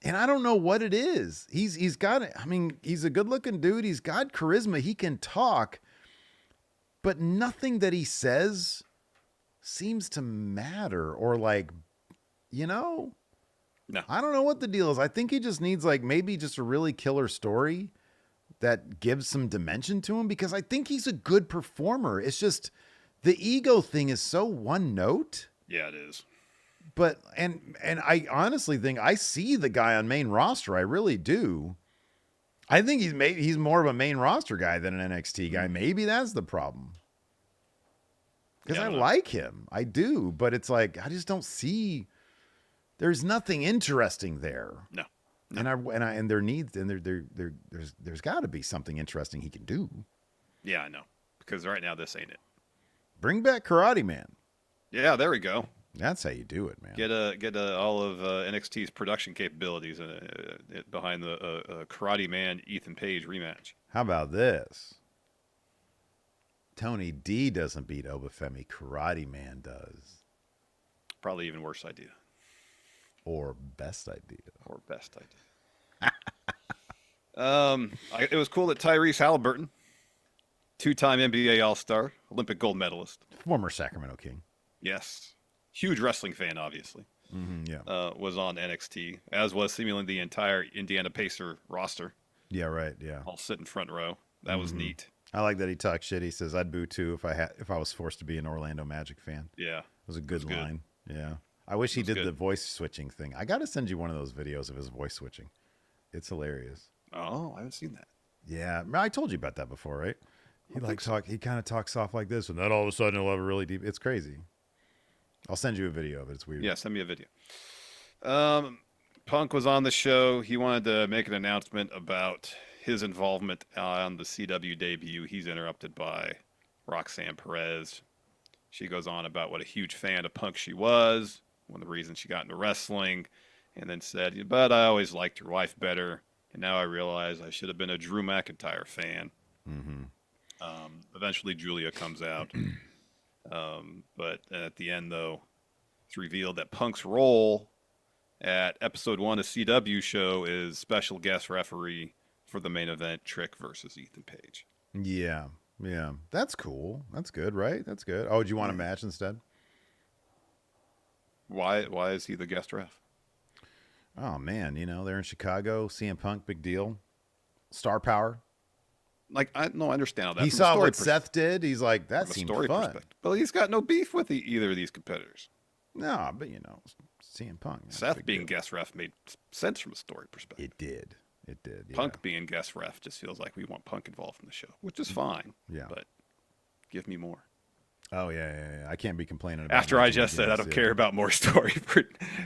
And I don't know what it is. He's got it. I mean, he's a good-looking dude. He's got charisma. He can talk, but nothing that he says seems to matter or No. I don't know what the deal is. I think he just needs maybe just a really killer story that gives some dimension to him because I think he's a good performer. It's just the ego thing is so one note. Yeah, it is. But and I honestly think I see the guy on main roster. I really do. I think he's more of a main roster guy than an NXT guy. Maybe that's the problem. Because I like him. I do, but it's I just don't see there's nothing interesting there. No. And there's got to be something interesting he can do. Yeah, I know. Because right now this ain't it. Bring back Karate Man. Yeah, there we go. That's how you do it, man. Get all of NXT's production capabilities behind the Karate Man Ethan Page rematch. How about this? Tony D doesn't beat Obafemi. Karate Man does. Probably even worse idea. Or best idea. It was cool that Tyrese Halliburton, 2-time NBA All-Star, Olympic gold medalist. Former Sacramento King. Yes. Huge wrestling fan, obviously. Yeah. Was on NXT, as was seemingly the entire Indiana Pacer roster. Yeah, right. Yeah. All sitting front row. That was neat. I like that he talks shit. He says, I'd boo too if I was forced to be an Orlando Magic fan. Yeah. It was a good line. Yeah. I wish he did the voice switching thing. I got to send you one of those videos of his voice switching. It's hilarious. Oh, I haven't seen that. Yeah. I told you about that before, right? He kind of talks soft like this, and then all of a sudden he'll have a really deep. It's crazy. I'll send you a video of it. It's weird. Yeah, send me a video. Punk was on the show. He wanted to make an announcement about his involvement on the CW debut. He's interrupted by Roxanne Perez. She goes on about what a huge fan of Punk she was, one of the reasons she got into wrestling, and then said, but I always liked your wife better, and now I realize I should have been a Drew McIntyre fan. Eventually Julia comes out. But at the end, though, it's revealed that Punk's role at episode 1 of CW show is special guest referee for the main event, Trick versus Ethan Page. Yeah. Yeah. That's cool. That's good, right? That's good. Oh, do you want a match instead? Why is he the guest ref? Oh, man. They're in Chicago. CM Punk, big deal. star power. Like, I understand all that. He From a saw story what Seth did. He's like, that from a seemed story fun. perspective. But he's got no beef with either of these competitors. No, but CM Punk. Seth being guest ref made sense from a story perspective. It did. Yeah. Punk being guest ref just feels like we want Punk involved in the show, which is fine. Yeah. But give me more. Oh, yeah. I can't be complaining about After I just said I don't care about more story for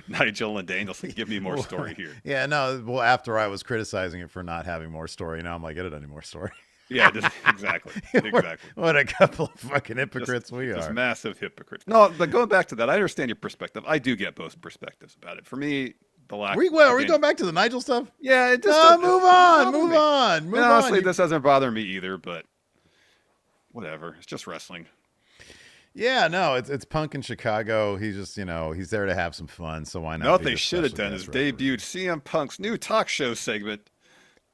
Nigel and Danielson, give me more story here. Yeah, no, well, after I was criticizing it for not having more story, now I'm like, it doesn't need more story. Yeah, exactly. What a couple of fucking hypocrites we are. Just massive hypocrites. No, but going back to that, I understand your perspective. I do get both perspectives about it. For me, the lack. Are we going back to the Nigel stuff? Yeah, it just move on. Honestly, this doesn't bother me either, but whatever. It's just wrestling. Yeah, no, it's Punk in Chicago. He's just, he's there to have some fun, so why not? No, what they should have done is debuted CM Punk's new talk show segment.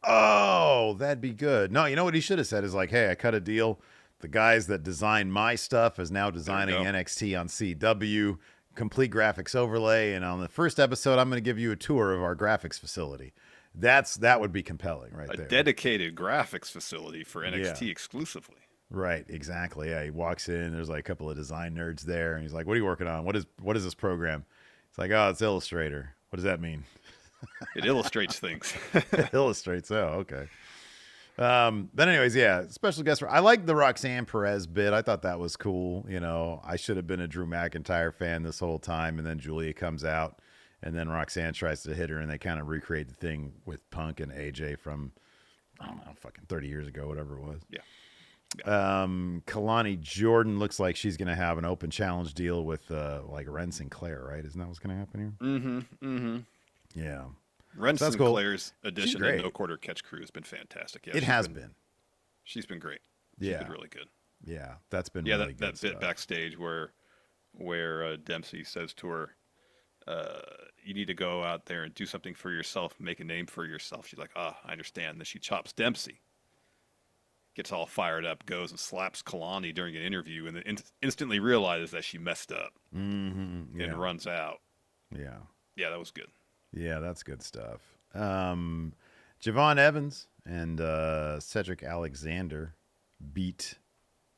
Oh, that'd be good. No, you know what he should have said is like, hey, I cut a deal. The guys that designed my stuff is now designing NXT on CW, complete graphics overlay. And on the first episode, I'm going to give you a tour of our graphics facility. That would be compelling right there. A dedicated graphics facility for NXT exclusively. Right, exactly. Yeah, he walks in. There's like a couple of design nerds there. And he's like, what are you working on? What is this program? It's like, oh, it's Illustrator. What does that mean? It illustrates things. It illustrates. Oh, okay. But anyways, yeah, special guest. I like the Roxanne Perez bit. I thought that was cool. I should have been a Drew McIntyre fan this whole time. And then Julia comes out and then Roxanne tries to hit her and they kind of recreate the thing with Punk and AJ from, I don't know, fucking 30 years ago, whatever it was. Yeah. Kalani Jordan looks like she's going to have an open challenge deal with like Ren Sinclair, right? Isn't that what's going to happen here? Yeah. Ren Sinclair's addition to No Quarter Catch Crew has been fantastic. Yeah, it has been. She's been great. She's been really good. Yeah, that's been really good. That bit backstage where Dempsey says to her, you need to go out there and do something for yourself, make a name for yourself. She's like, I understand. And then she chops Dempsey. Gets all fired up, goes and slaps Kalani during an interview, and then instantly realizes that she messed up and runs out. Yeah, that was good. Yeah, that's good stuff. Javon Evans and Cedric Alexander beat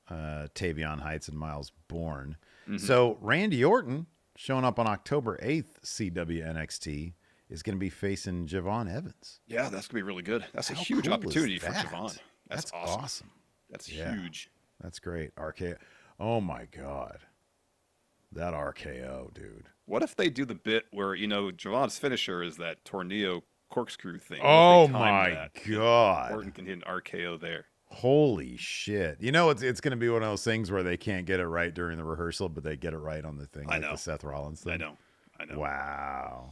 Tavion Heights and Miles Bourne. So Randy Orton, showing up on October 8th, CW NXT, is going to be facing Javon Evans. Yeah, that's going to be really good. That's a huge opportunity for Javon. That's awesome. That's huge. That's great. RKO. Oh, my God. That RKO, dude. What if they do the bit where, Javon's finisher is that tornado corkscrew thing? Oh, my God. Orton can hit an RKO there. Holy shit. It's going to be one of those things where they can't get it right during the rehearsal, but they get it right on the thing. I know. The Seth Rollins thing. I know. Wow.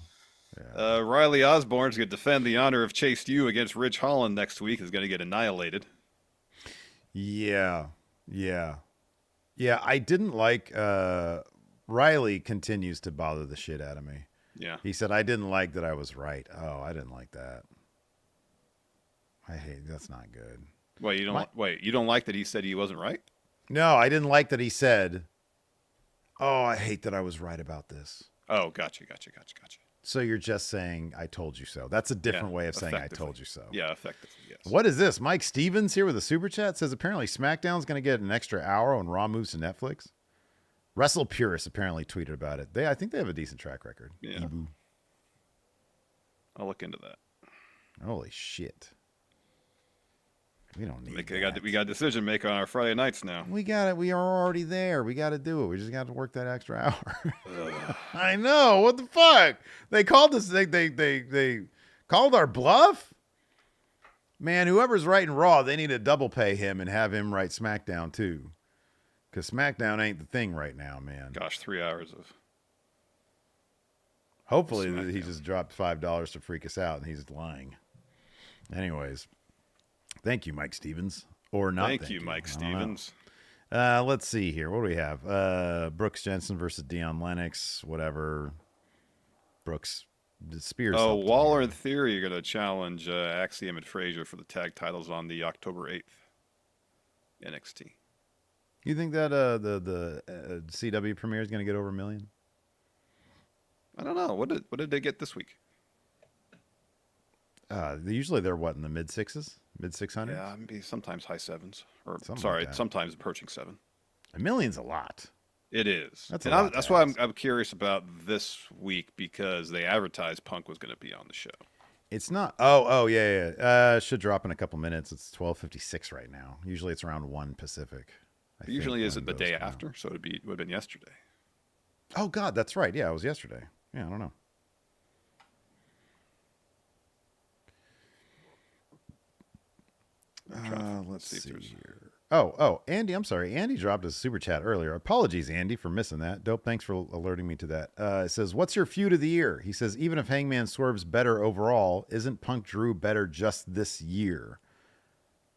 Yeah. Riley Osborne's going to defend the honor of Chase U against Ridge Holland next week. Is going to get annihilated. Yeah. I didn't like... Riley continues to bother the shit out of me. Yeah. He said, I didn't like that I was right. Oh, I didn't like that. That's not good. Wait, you don't like that he said he wasn't right? No, I didn't like that he said, oh, I hate that I was right about this. Oh, gotcha. So you're just saying, I told you so. That's a different way of saying I told you so. Yeah, effectively, yes. What is this? Mike Stevens here with a super chat says apparently SmackDown's going to get an extra hour when Raw moves to Netflix. Wrestle Purist apparently tweeted about it. I think they have a decent track record. Yeah. Ibu. I'll look into that. Holy shit. We don't need that. We got a decision to make on our Friday nights now. We got it. We are already there. We got to do it. We just got to work that extra hour. I know. What the fuck? They called us. They called our bluff. Man, whoever's writing Raw, they need to double pay him and have him write SmackDown too. Because SmackDown ain't the thing right now, man. Gosh, 3 hours of. Hopefully he just dropped $5 to freak us out and he's lying. Anyways, thank you, Mike Stevens. Or not. Thank you, Mike Stevens. Let's see here. What do we have? Brooks Jensen versus Deion Lennox. Whatever. Brooks Spears. Oh, Waller and Theory are going to challenge Axiom and Frazier for the tag titles on the October 8th NXT. You think that the CW premiere is going to get over 1 million? I don't know. What did they get this week? Usually they're what, in the mid 600s? Yeah, maybe sometimes high 7s. Or Something sorry, like that. sometimes approaching 7. $1 million's a lot. It is. That's and a lot. that's why I'm curious about this week, because they advertised Punk was going to be on the show. It's not. Oh, yeah. Should drop in a couple minutes. It's 12:56 right now. Usually it's around 1 Pacific. Usually is it the day after? So it would have been yesterday. Oh, God, that's right. Yeah, it was yesterday. Yeah, I don't know. Let's see here. Oh, Andy, I'm sorry. Andy dropped a super chat earlier. Apologies, Andy, for missing that. Dope, thanks for alerting me to that. It says, what's your feud of the year? He says, even if Hangman swerves better overall, isn't Punk Drew better just this year?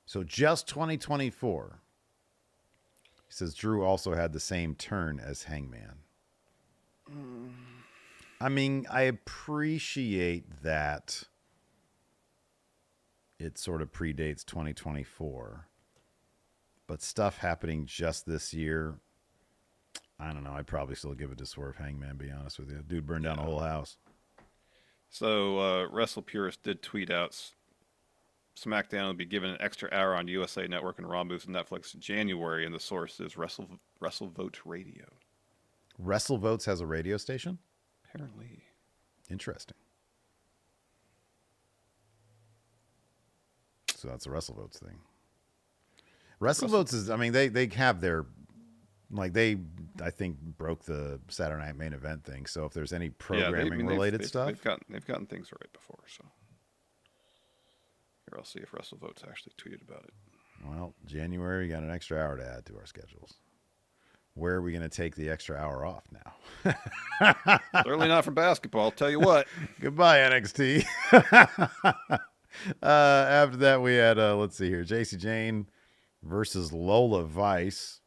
So just 2024. He says, Drew also had the same turn as Hangman. I mean, I appreciate that it sort of predates 2024. But stuff happening just this year, I don't know. I'd probably still give it to Swerve Hangman, be honest with you. Dude burned down a whole house. So Wrestle Purist did tweet out SmackDown will be given an extra hour on USA Network and Raw moves to Netflix in January, and the source is WrestleVotes Radio. WrestleVotes has a radio station? Apparently. Interesting. So that's a WrestleVotes thing. WrestleVotes is, I mean, they have their, like, they, I think, broke the Saturday Night Main Event thing. So if there's any programming related stuff. They've gotten things right before. So here, I'll see if WrestleVotes actually tweeted about it. Well, January, we got an extra hour to add to our schedules. Where are we going to take the extra hour off now? Certainly not from basketball, I'll tell you what. Goodbye, NXT. After that, we had, let's see here, JC Jane versus Lola Vice.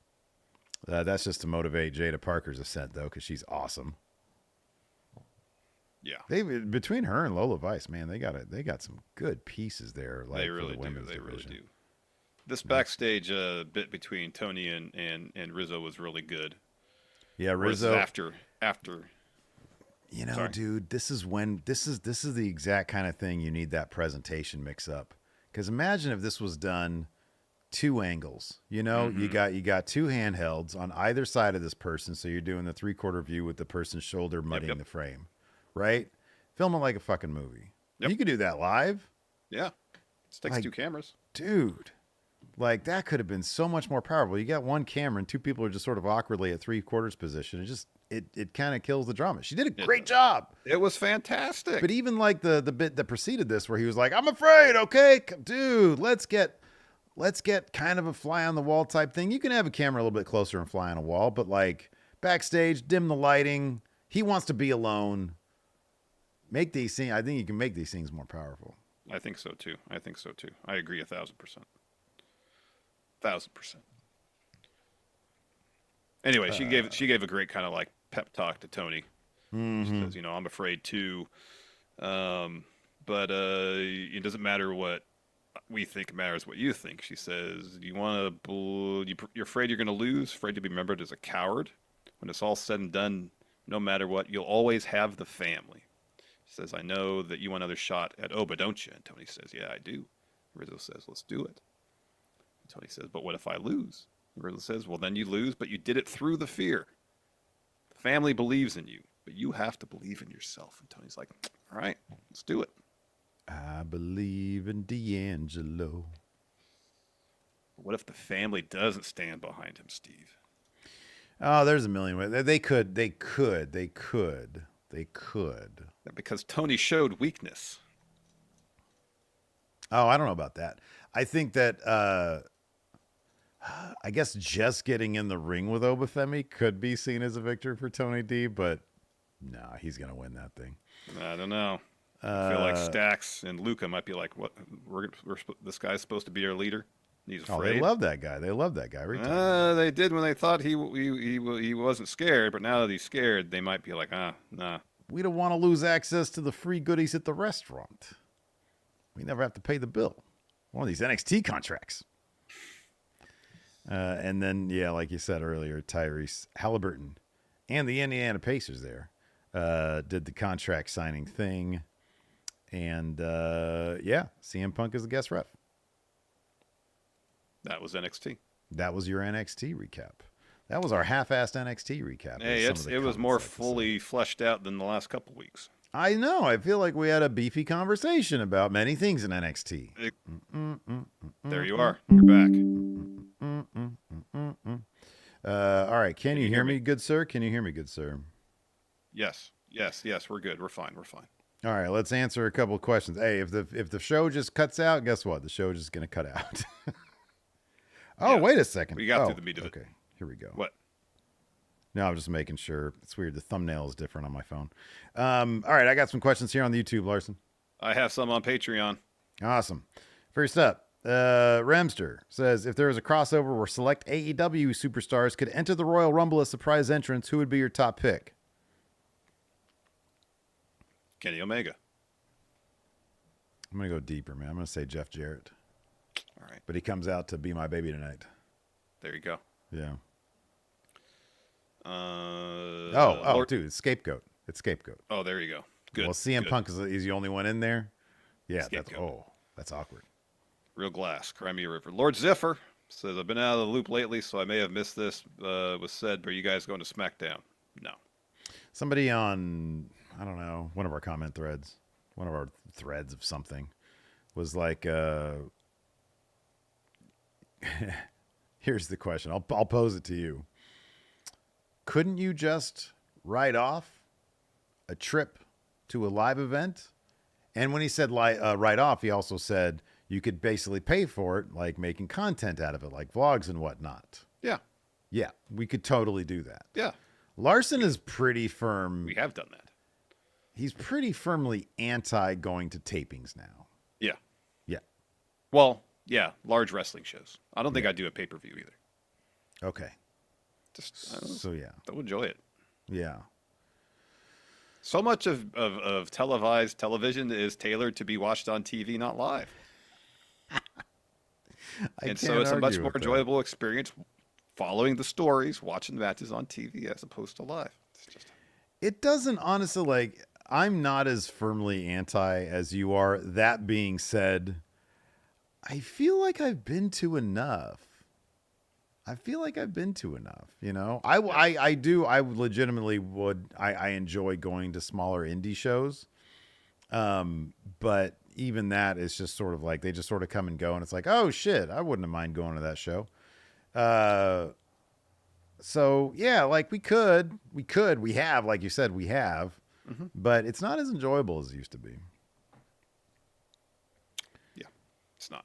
That's just to motivate Jada Parker's ascent, though, because she's awesome. Yeah, between her and Lola Vice, man, they got some good pieces there. Like, they really for the women's do. They division. really do. This backstage bit between Tony and Rizzo was really good. Yeah, Rizzo after. You know, Sorry. dude, this is the exact kind of thing you need that presentation mix up. Because imagine if this was done 2 angles. You know, you got 2 handhelds on either side of this person, so you're doing the 3/4 view with the person's shoulder muddying the frame, right? Film it like a fucking movie. Yep. You could do that live. Yeah, it takes 2 cameras. Dude, like, that could have been so much more powerful. You got 1 camera and 2 people are just sort of awkwardly at 3/4 position. It kind of kills the drama. She did a great job. It was fantastic. But even like the bit that preceded this, where he was like, "I'm afraid, okay, dude, let's get kind of a fly on the wall type thing. You can have a camera a little bit closer and fly on a wall, but like backstage, dim the lighting. He wants to be alone. Make these scenes. I think you can make these scenes more powerful." I think so too. I agree 1,000%. 1,000%. Anyway, she gave a great kind of like pep talk to Tony. She says, I'm afraid too, but it doesn't matter what we think, it matters what you think. She says, you're afraid you're going to lose, afraid to be remembered as a coward. When it's all said and done, no matter what, you'll always have the family. She says, I know that you want another shot at Oba, don't you? And Tony says, yeah, I do. Rizzo says, let's do it. And Tony says, but what if I lose? Rizzo says, well, then you lose, but you did it through the fear. The family believes in you, but you have to believe in yourself. And Tony's like, all right, let's do it. I believe in D'Angelo. What if the family doesn't stand behind him, Steve? Oh, there's a million ways. They could. Because Tony showed weakness. Oh, I don't know about that. I think that, I guess just getting in the ring with Obafemi could be seen as a victory for Tony D, but no, he's going to win that thing. I don't know. I feel like Stax and Luca might be like, "What? This guy's supposed to be our leader. He's afraid." Oh, they love that guy. They did when they thought he wasn't scared, but now that he's scared, they might be like, nah. We don't want to lose access to the free goodies at the restaurant. We never have to pay the bill. One of these NXT contracts. And then, yeah, like you said earlier, Tyrese Halliburton and the Indiana Pacers there did the contract signing thing. And yeah, CM Punk is a guest ref. That was NXT. That was your NXT recap. That was our half-assed NXT recap. Hey, it was more fully fleshed out than the last couple weeks. I know. I feel like we had a beefy conversation about many things in NXT. There you are. You're back. All right. Can you hear me, good sir? Can you hear me, good sir? Yes. We're good. We're fine. All right. Let's answer a couple of questions. Hey, if the show just cuts out, guess what? The show is just going to cut out. Oh, yeah. Wait a second. We got through the meat of it. Okay. Here we go. What? No, I'm just making sure. It's weird. The thumbnail is different on my phone. All right. I got some questions here on the YouTube, Larson. I have some on Patreon. Awesome. First up, Remster says, if there was a crossover where select AEW superstars could enter the Royal Rumble as surprise entrants, who would be your top pick? Kenny Omega. I'm going to go deeper, man. I'm going to say Jeff Jarrett. All right. But he comes out to Be My Baby tonight. There you go. Yeah. Lord... dude, it's Scapegoat. Oh, there you go. Good. Well, CM Punk is the only one in there. Yeah, Scapegoat. that's awkward. Real Glass, Crimea River. Lord Ziffer says, I've been out of the loop lately, so I may have missed this. Was said, but are you guys going to SmackDown? No. Somebody on, I don't know, one of our comment threads, one of our threads of something, was like, here's the question. I'll pose it to you. Couldn't you just write off a trip to a live event? And when he said write off, he also said you could basically pay for it, like making content out of it, like vlogs and whatnot. Yeah. Yeah, we could totally do that. Yeah. Larson is pretty firm. We have done that. He's pretty firmly anti going to tapings now. Yeah. Yeah. Well, yeah, large wrestling shows. I don't think I'd do a pay-per-view either. Okay. So yeah, I would enjoy it. Yeah. So much of televised television is tailored to be watched on TV, not live. And so it's a much more enjoyable experience following the stories, watching the matches on TV as opposed to live. It doesn't honestly, like, I'm not as firmly anti as you are. That being said, I feel like I've been to enough. You know, I legitimately would. I enjoy going to smaller indie shows. But even that is just sort of like, they just sort of come and go. And it's like, oh shit, I wouldn't have mind going to that show. So yeah, like we have, like you said, but it's not as enjoyable as it used to be. Yeah, it's not.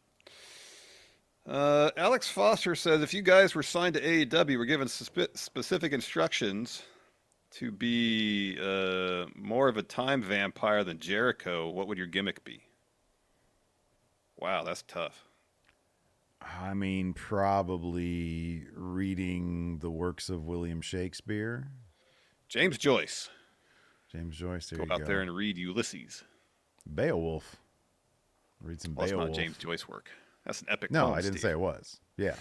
Alex Foster says, if you guys were signed to AEW, were given specific instructions to be more of a time vampire than Jericho, what would your gimmick be? Wow, that's tough. I mean, probably reading the works of William Shakespeare. James Joyce. There go out there and read Ulysses. Beowulf. Read some Beowulf. That's not James Joyce work. That's an epic poem. No, I didn't say it was. Yeah.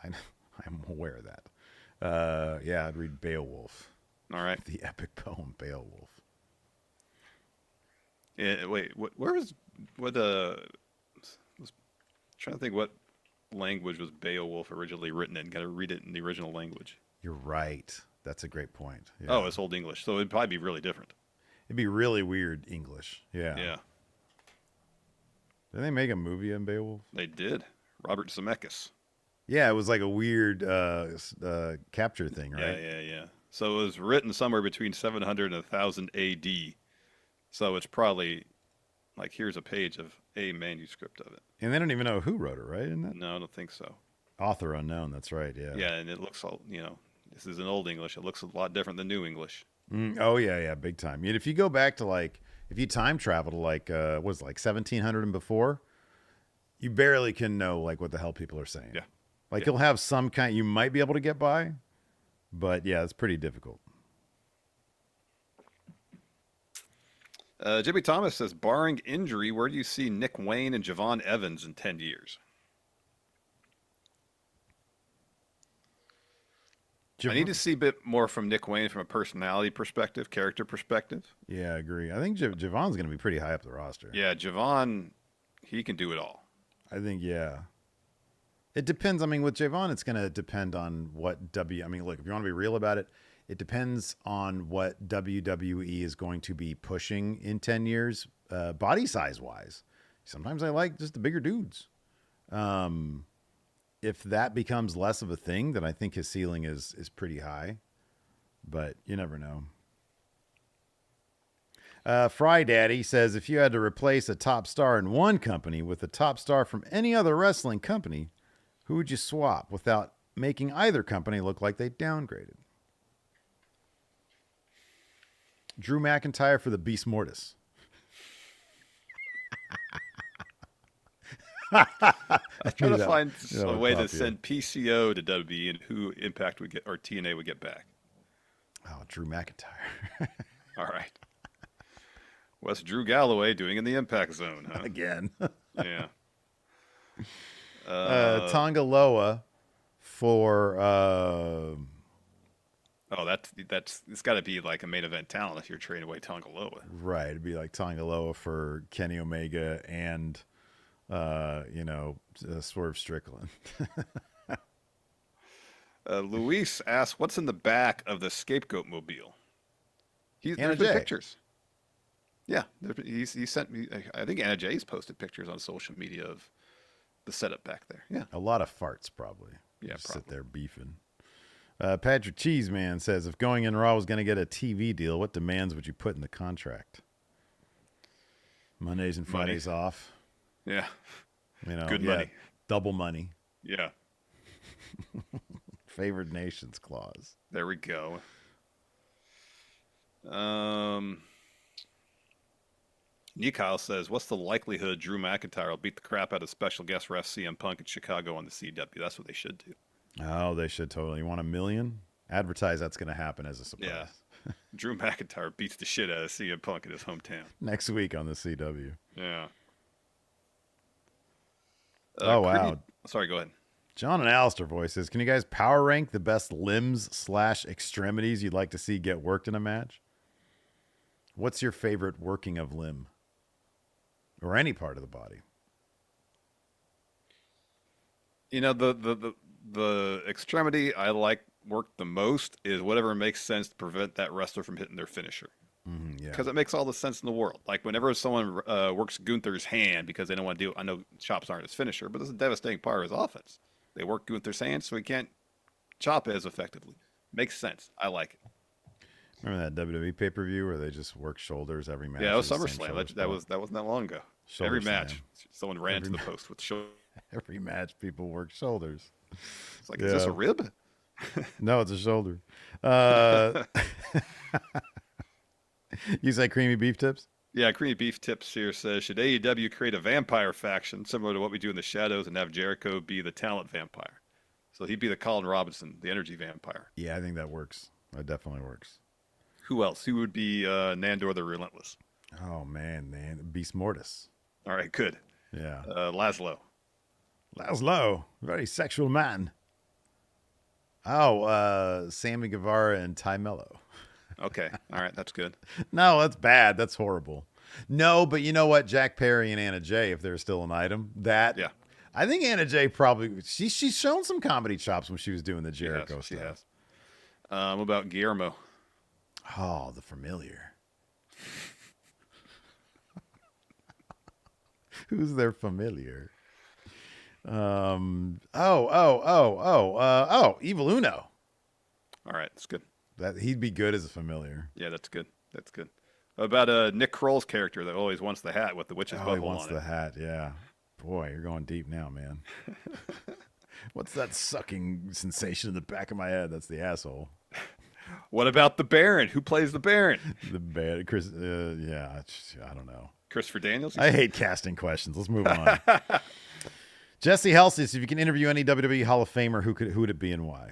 I'm aware of that. Yeah, I'd read Beowulf. All right. The epic poem Beowulf. Yeah, wait, where was trying to think what language was Beowulf originally written in. Got to read it in the original language. You're right. That's a great point. Yeah. Oh, it's Old English, so it'd probably be really different. It'd be really weird English. Yeah. Yeah. Did they make a movie on Beowulf? They did. Robert Zemeckis. Yeah, it was like a weird capture thing, right? Yeah. So it was written somewhere between 700 and 1000 AD. So it's probably like, here's a page of a manuscript of it. And they don't even know who wrote it, right? Isn't that? No, I don't think so. Author unknown, that's right, yeah. Yeah, and it looks all, this is in Old English. It looks a lot different than New English. Oh, yeah, big time. I mean, if you go back to if you time travel to like 1700 and before, you barely can know like what the hell people are saying. Yeah. Like you'll have some kind, you might be able to get by, but yeah, it's pretty difficult. Jimmy Thomas says, barring injury, where do you see Nick Wayne and Javon Evans in 10 years? I need to see a bit more from Nick Wayne from a personality perspective, character perspective. Yeah, I agree. I think Javon's going to be pretty high up the roster. Yeah, Javon, he can do it all. I think, yeah. It depends. I mean, with Javon, it's going to depend on what I mean, look, if you want to be real about it, it depends on what WWE is going to be pushing in 10 years, body size wise. Sometimes I like just the bigger dudes. If that becomes less of a thing, then I think his ceiling is pretty high, but you never know. Fry Daddy says, if you had to replace a top star in one company with a top star from any other wrestling company, who would you swap without making either company look like they downgraded? Drew McIntyre for the Beast Mortis. I was trying to find a way to send PCO to WWE and who Impact would get or TNA would get back. Oh, Drew McIntyre. All right. What's Drew Galloway doing in the Impact Zone? Huh? Again. Yeah. Tonga Loa for. It's got to be like a main event talent if you're trading away Tonga Loa. Right, it'd be like Tonga Loa for Kenny Omega and. Swerve Strickland. Luis asks, what's in the back of the Scapegoat mobile? There's been pictures. Yeah, he sent me, I think Anna Jay's posted pictures on social media of the setup back there. Yeah. A lot of farts, probably. Yeah, just probably. Sit there beefing. Patrick Cheeseman says, if Going In Raw was going to get a TV deal, what demands would you put in the contract? Mondays and Fridays off. Yeah. Good money. Double money. Yeah. Favored nations clause. There we go. Nikyle says, what's the likelihood Drew McIntyre will beat the crap out of special guest ref CM Punk in Chicago on the CW? That's what they should do. Oh, they should totally. You want $1 million? Advertise that's going to happen as a surprise. Yeah. Drew McIntyre beats the shit out of CM Punk in his hometown. Next week on the CW. Yeah. Wow. Sorry, go ahead. John and Alistair voices. Can you guys power rank the best limbs/extremities you'd like to see get worked in a match? What's your favorite working of limb? Or any part of the body? The extremity I like worked the most is whatever makes sense to prevent that wrestler from hitting their finisher. Because it makes all the sense in the world. Like whenever someone works Gunther's hand because they don't want to do it, I know chops aren't his finisher, but it's a devastating part of his offense. They work Gunther's hand so he can't chop as effectively. Makes sense. I like it. Remember that WWE pay-per-view where they just work shoulders every match? Yeah, it was SummerSlam. That wasn't that long ago. Shoulder every slam. match, someone ran to the post with shoulder. Every match, people work shoulders. It's like, is this a rib? No, it's a shoulder. You say creamy beef tips? Yeah, creamy beef tips here says, should AEW create a vampire faction similar to what we do in the Shadows and have Jericho be the talent vampire? So he'd be the Colin Robinson, the energy vampire. Yeah, I think that works. That definitely works. Who else? Who would be Nandor the Relentless? Oh, man. Beast Mortis. All right, good. Yeah. Laszlo, very sexual man. Oh, Sammy Guevara and Ty Mello. Okay. All right. That's good. No, that's bad. That's horrible. No, but you know what? Jack Perry and Anna Jay, if they're still an item, Yeah. I think Anna Jay probably, she's shown some comedy chops when she was doing the Jericho stuff. She has. What about Guillermo? Oh, the familiar. Who's their familiar? Evil Uno. All right. That's good. He'd be good as a familiar. Yeah, that's good. That's good. What about Nick Kroll's character that always wants the hat with the witch's bubble on it? He wants the hat, yeah. Boy, you're going deep now, man. What's that sucking sensation in the back of my head? That's the asshole. What about the Baron? Who plays the Baron? The Baron, Chris. Yeah, I don't know. Christopher Daniels? I hate casting questions. Let's move on. Jesse Halsey, if you can interview any WWE Hall of Famer, who would it be and why?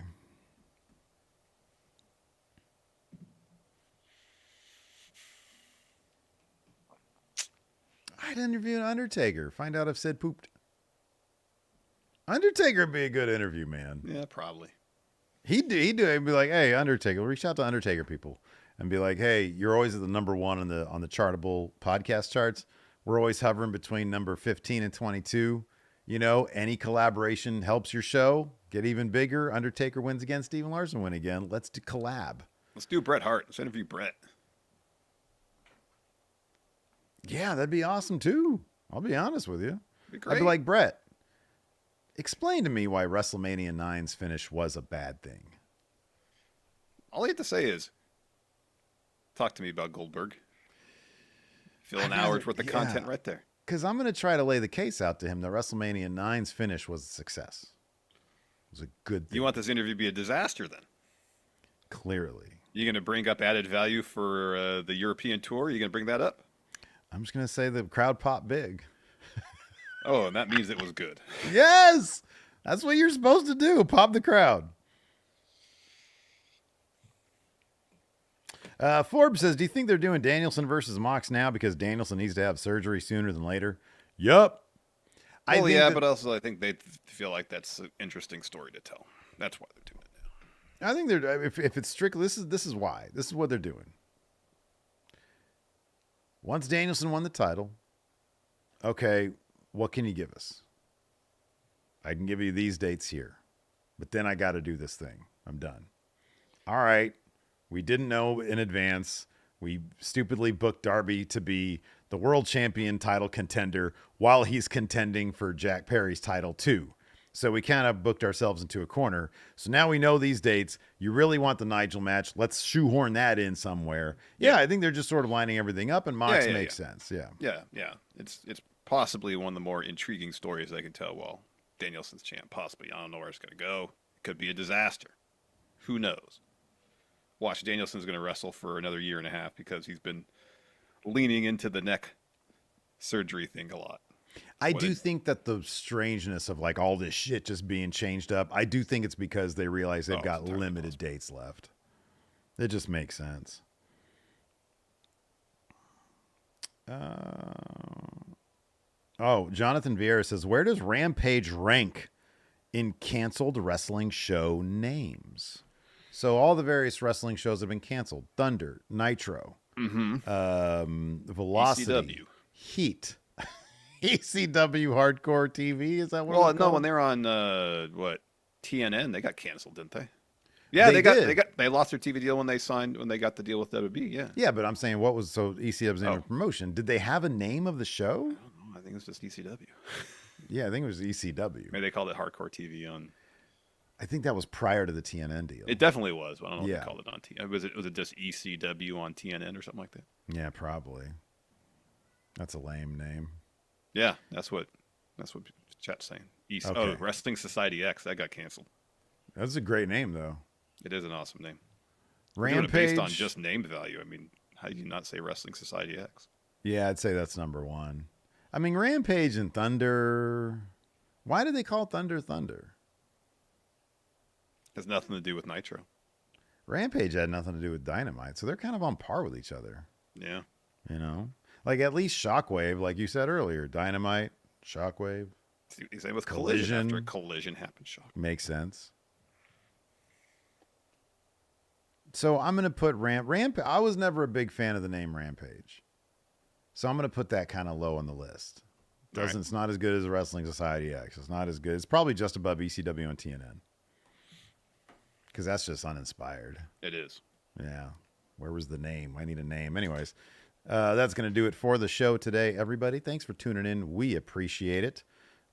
I'd interview an Undertaker. Find out if Sid pooped. Undertaker would be a good interview, man. Yeah, probably. He'd do. He'd be like, "Hey, Undertaker, reach out to Undertaker people and be like, hey, you're always at the number one on the chartable podcast charts. We're always hovering between number 15 and 22. You know, any collaboration helps your show get even bigger. Undertaker wins again, Steven Larson win again. Let's do collab. Let's do Bret Hart. Let's interview Bret. Yeah, that'd be awesome too. I'll be honest with you. Be great. I'd be like, Bret, explain to me why WrestleMania 9's finish was a bad thing. All I have to say is, talk to me about Goldberg. Fill an hour's worth of content right there. Because I'm going to try to lay the case out to him that WrestleMania 9's finish was a success. It was a good thing. You want this interview to be a disaster then? Clearly. You going to bring up added value for the European tour? Are you going to bring that up? I'm just going to say the crowd popped big. Oh, and that means it was good. Yes! That's what you're supposed to do. Pop the crowd. Forbes says, do you think they're doing Danielson versus Mox now because Danielson needs to have surgery sooner than later? Yup. Well, yeah, but also I think they feel like that's an interesting story to tell. That's why they're doing it now. I think they're if it's strictly this is why. This is what they're doing. Once Danielson won the title, okay, what can you give us? I can give you these dates here, but then I got to do this thing. I'm done. All right. We didn't know in advance. We stupidly booked Darby to be the world champion title contender while he's contending for Jack Perry's title too. So we kind of booked ourselves into a corner. So now we know these dates. You really want the Nigel match. Let's shoehorn that in somewhere. Yeah, I think they're just sort of lining everything up, and Mox makes sense. Yeah. Yeah. It's possibly one of the more intriguing stories I can tell. Well, Danielson's champ, possibly. I don't know where it's going to go. It could be a disaster. Who knows? Watch, Danielson's going to wrestle for another year and a half because he's been leaning into the neck surgery thing a lot. I do think that the strangeness of like all this shit just being changed up, I do think it's because they realize they've got limited dates left. It just makes sense. Jonathan Vieira says, where does Rampage rank in canceled wrestling show names? So all the various wrestling shows have been canceled. Thunder, Nitro, Velocity, ECW. Heat, ECW Hardcore TV. Is that what? Well, no, when they were on TNN, they got canceled, didn't they? Yeah, they lost their TV deal when they got the deal with WWE. Yeah. Yeah, but I'm saying ECW's name of promotion. Did they have a name of the show? I don't know. I think it was just ECW. Yeah, I think it was ECW. Maybe they called it Hardcore TV on. I think that was prior to the TNN deal. It definitely was. I don't know what they called it on TNN. Was it just ECW on TNN or something like that? Yeah, probably. That's a lame name. Yeah, that's what chat's saying. Oh, Wrestling Society X, that got canceled. That's a great name, though. It is an awesome name. Rampage, based on just name value. I mean, how do you not say Wrestling Society X? Yeah, I'd say that's number one. I mean, Rampage and Thunder. Why did they call Thunder Thunder? Has nothing to do with Nitro. Rampage had nothing to do with Dynamite, so they're kind of on par with each other. Yeah. You know? Like, at least Shockwave, like you said earlier. Dynamite, Shockwave. Same with Collision. After Collision happened, Shockwave. Makes sense. So I'm going to put Rampage. I was never a big fan of the name Rampage. So I'm going to put that kind of low on the list. It's not as good as Wrestling Society X. It's not as good. It's probably just above ECW and TNN. Because that's just uninspired. It is. Yeah. Where was the name? I need a name. Anyways, that's going to do it for the show today, everybody. Thanks for tuning in. We appreciate it.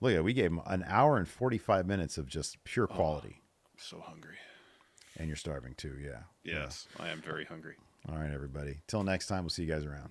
Look, we gave them an hour and 45 minutes of just pure quality. I'm so hungry. And you're starving too, yeah. Yes, I am very hungry. All right, everybody. Till next time, we'll see you guys around.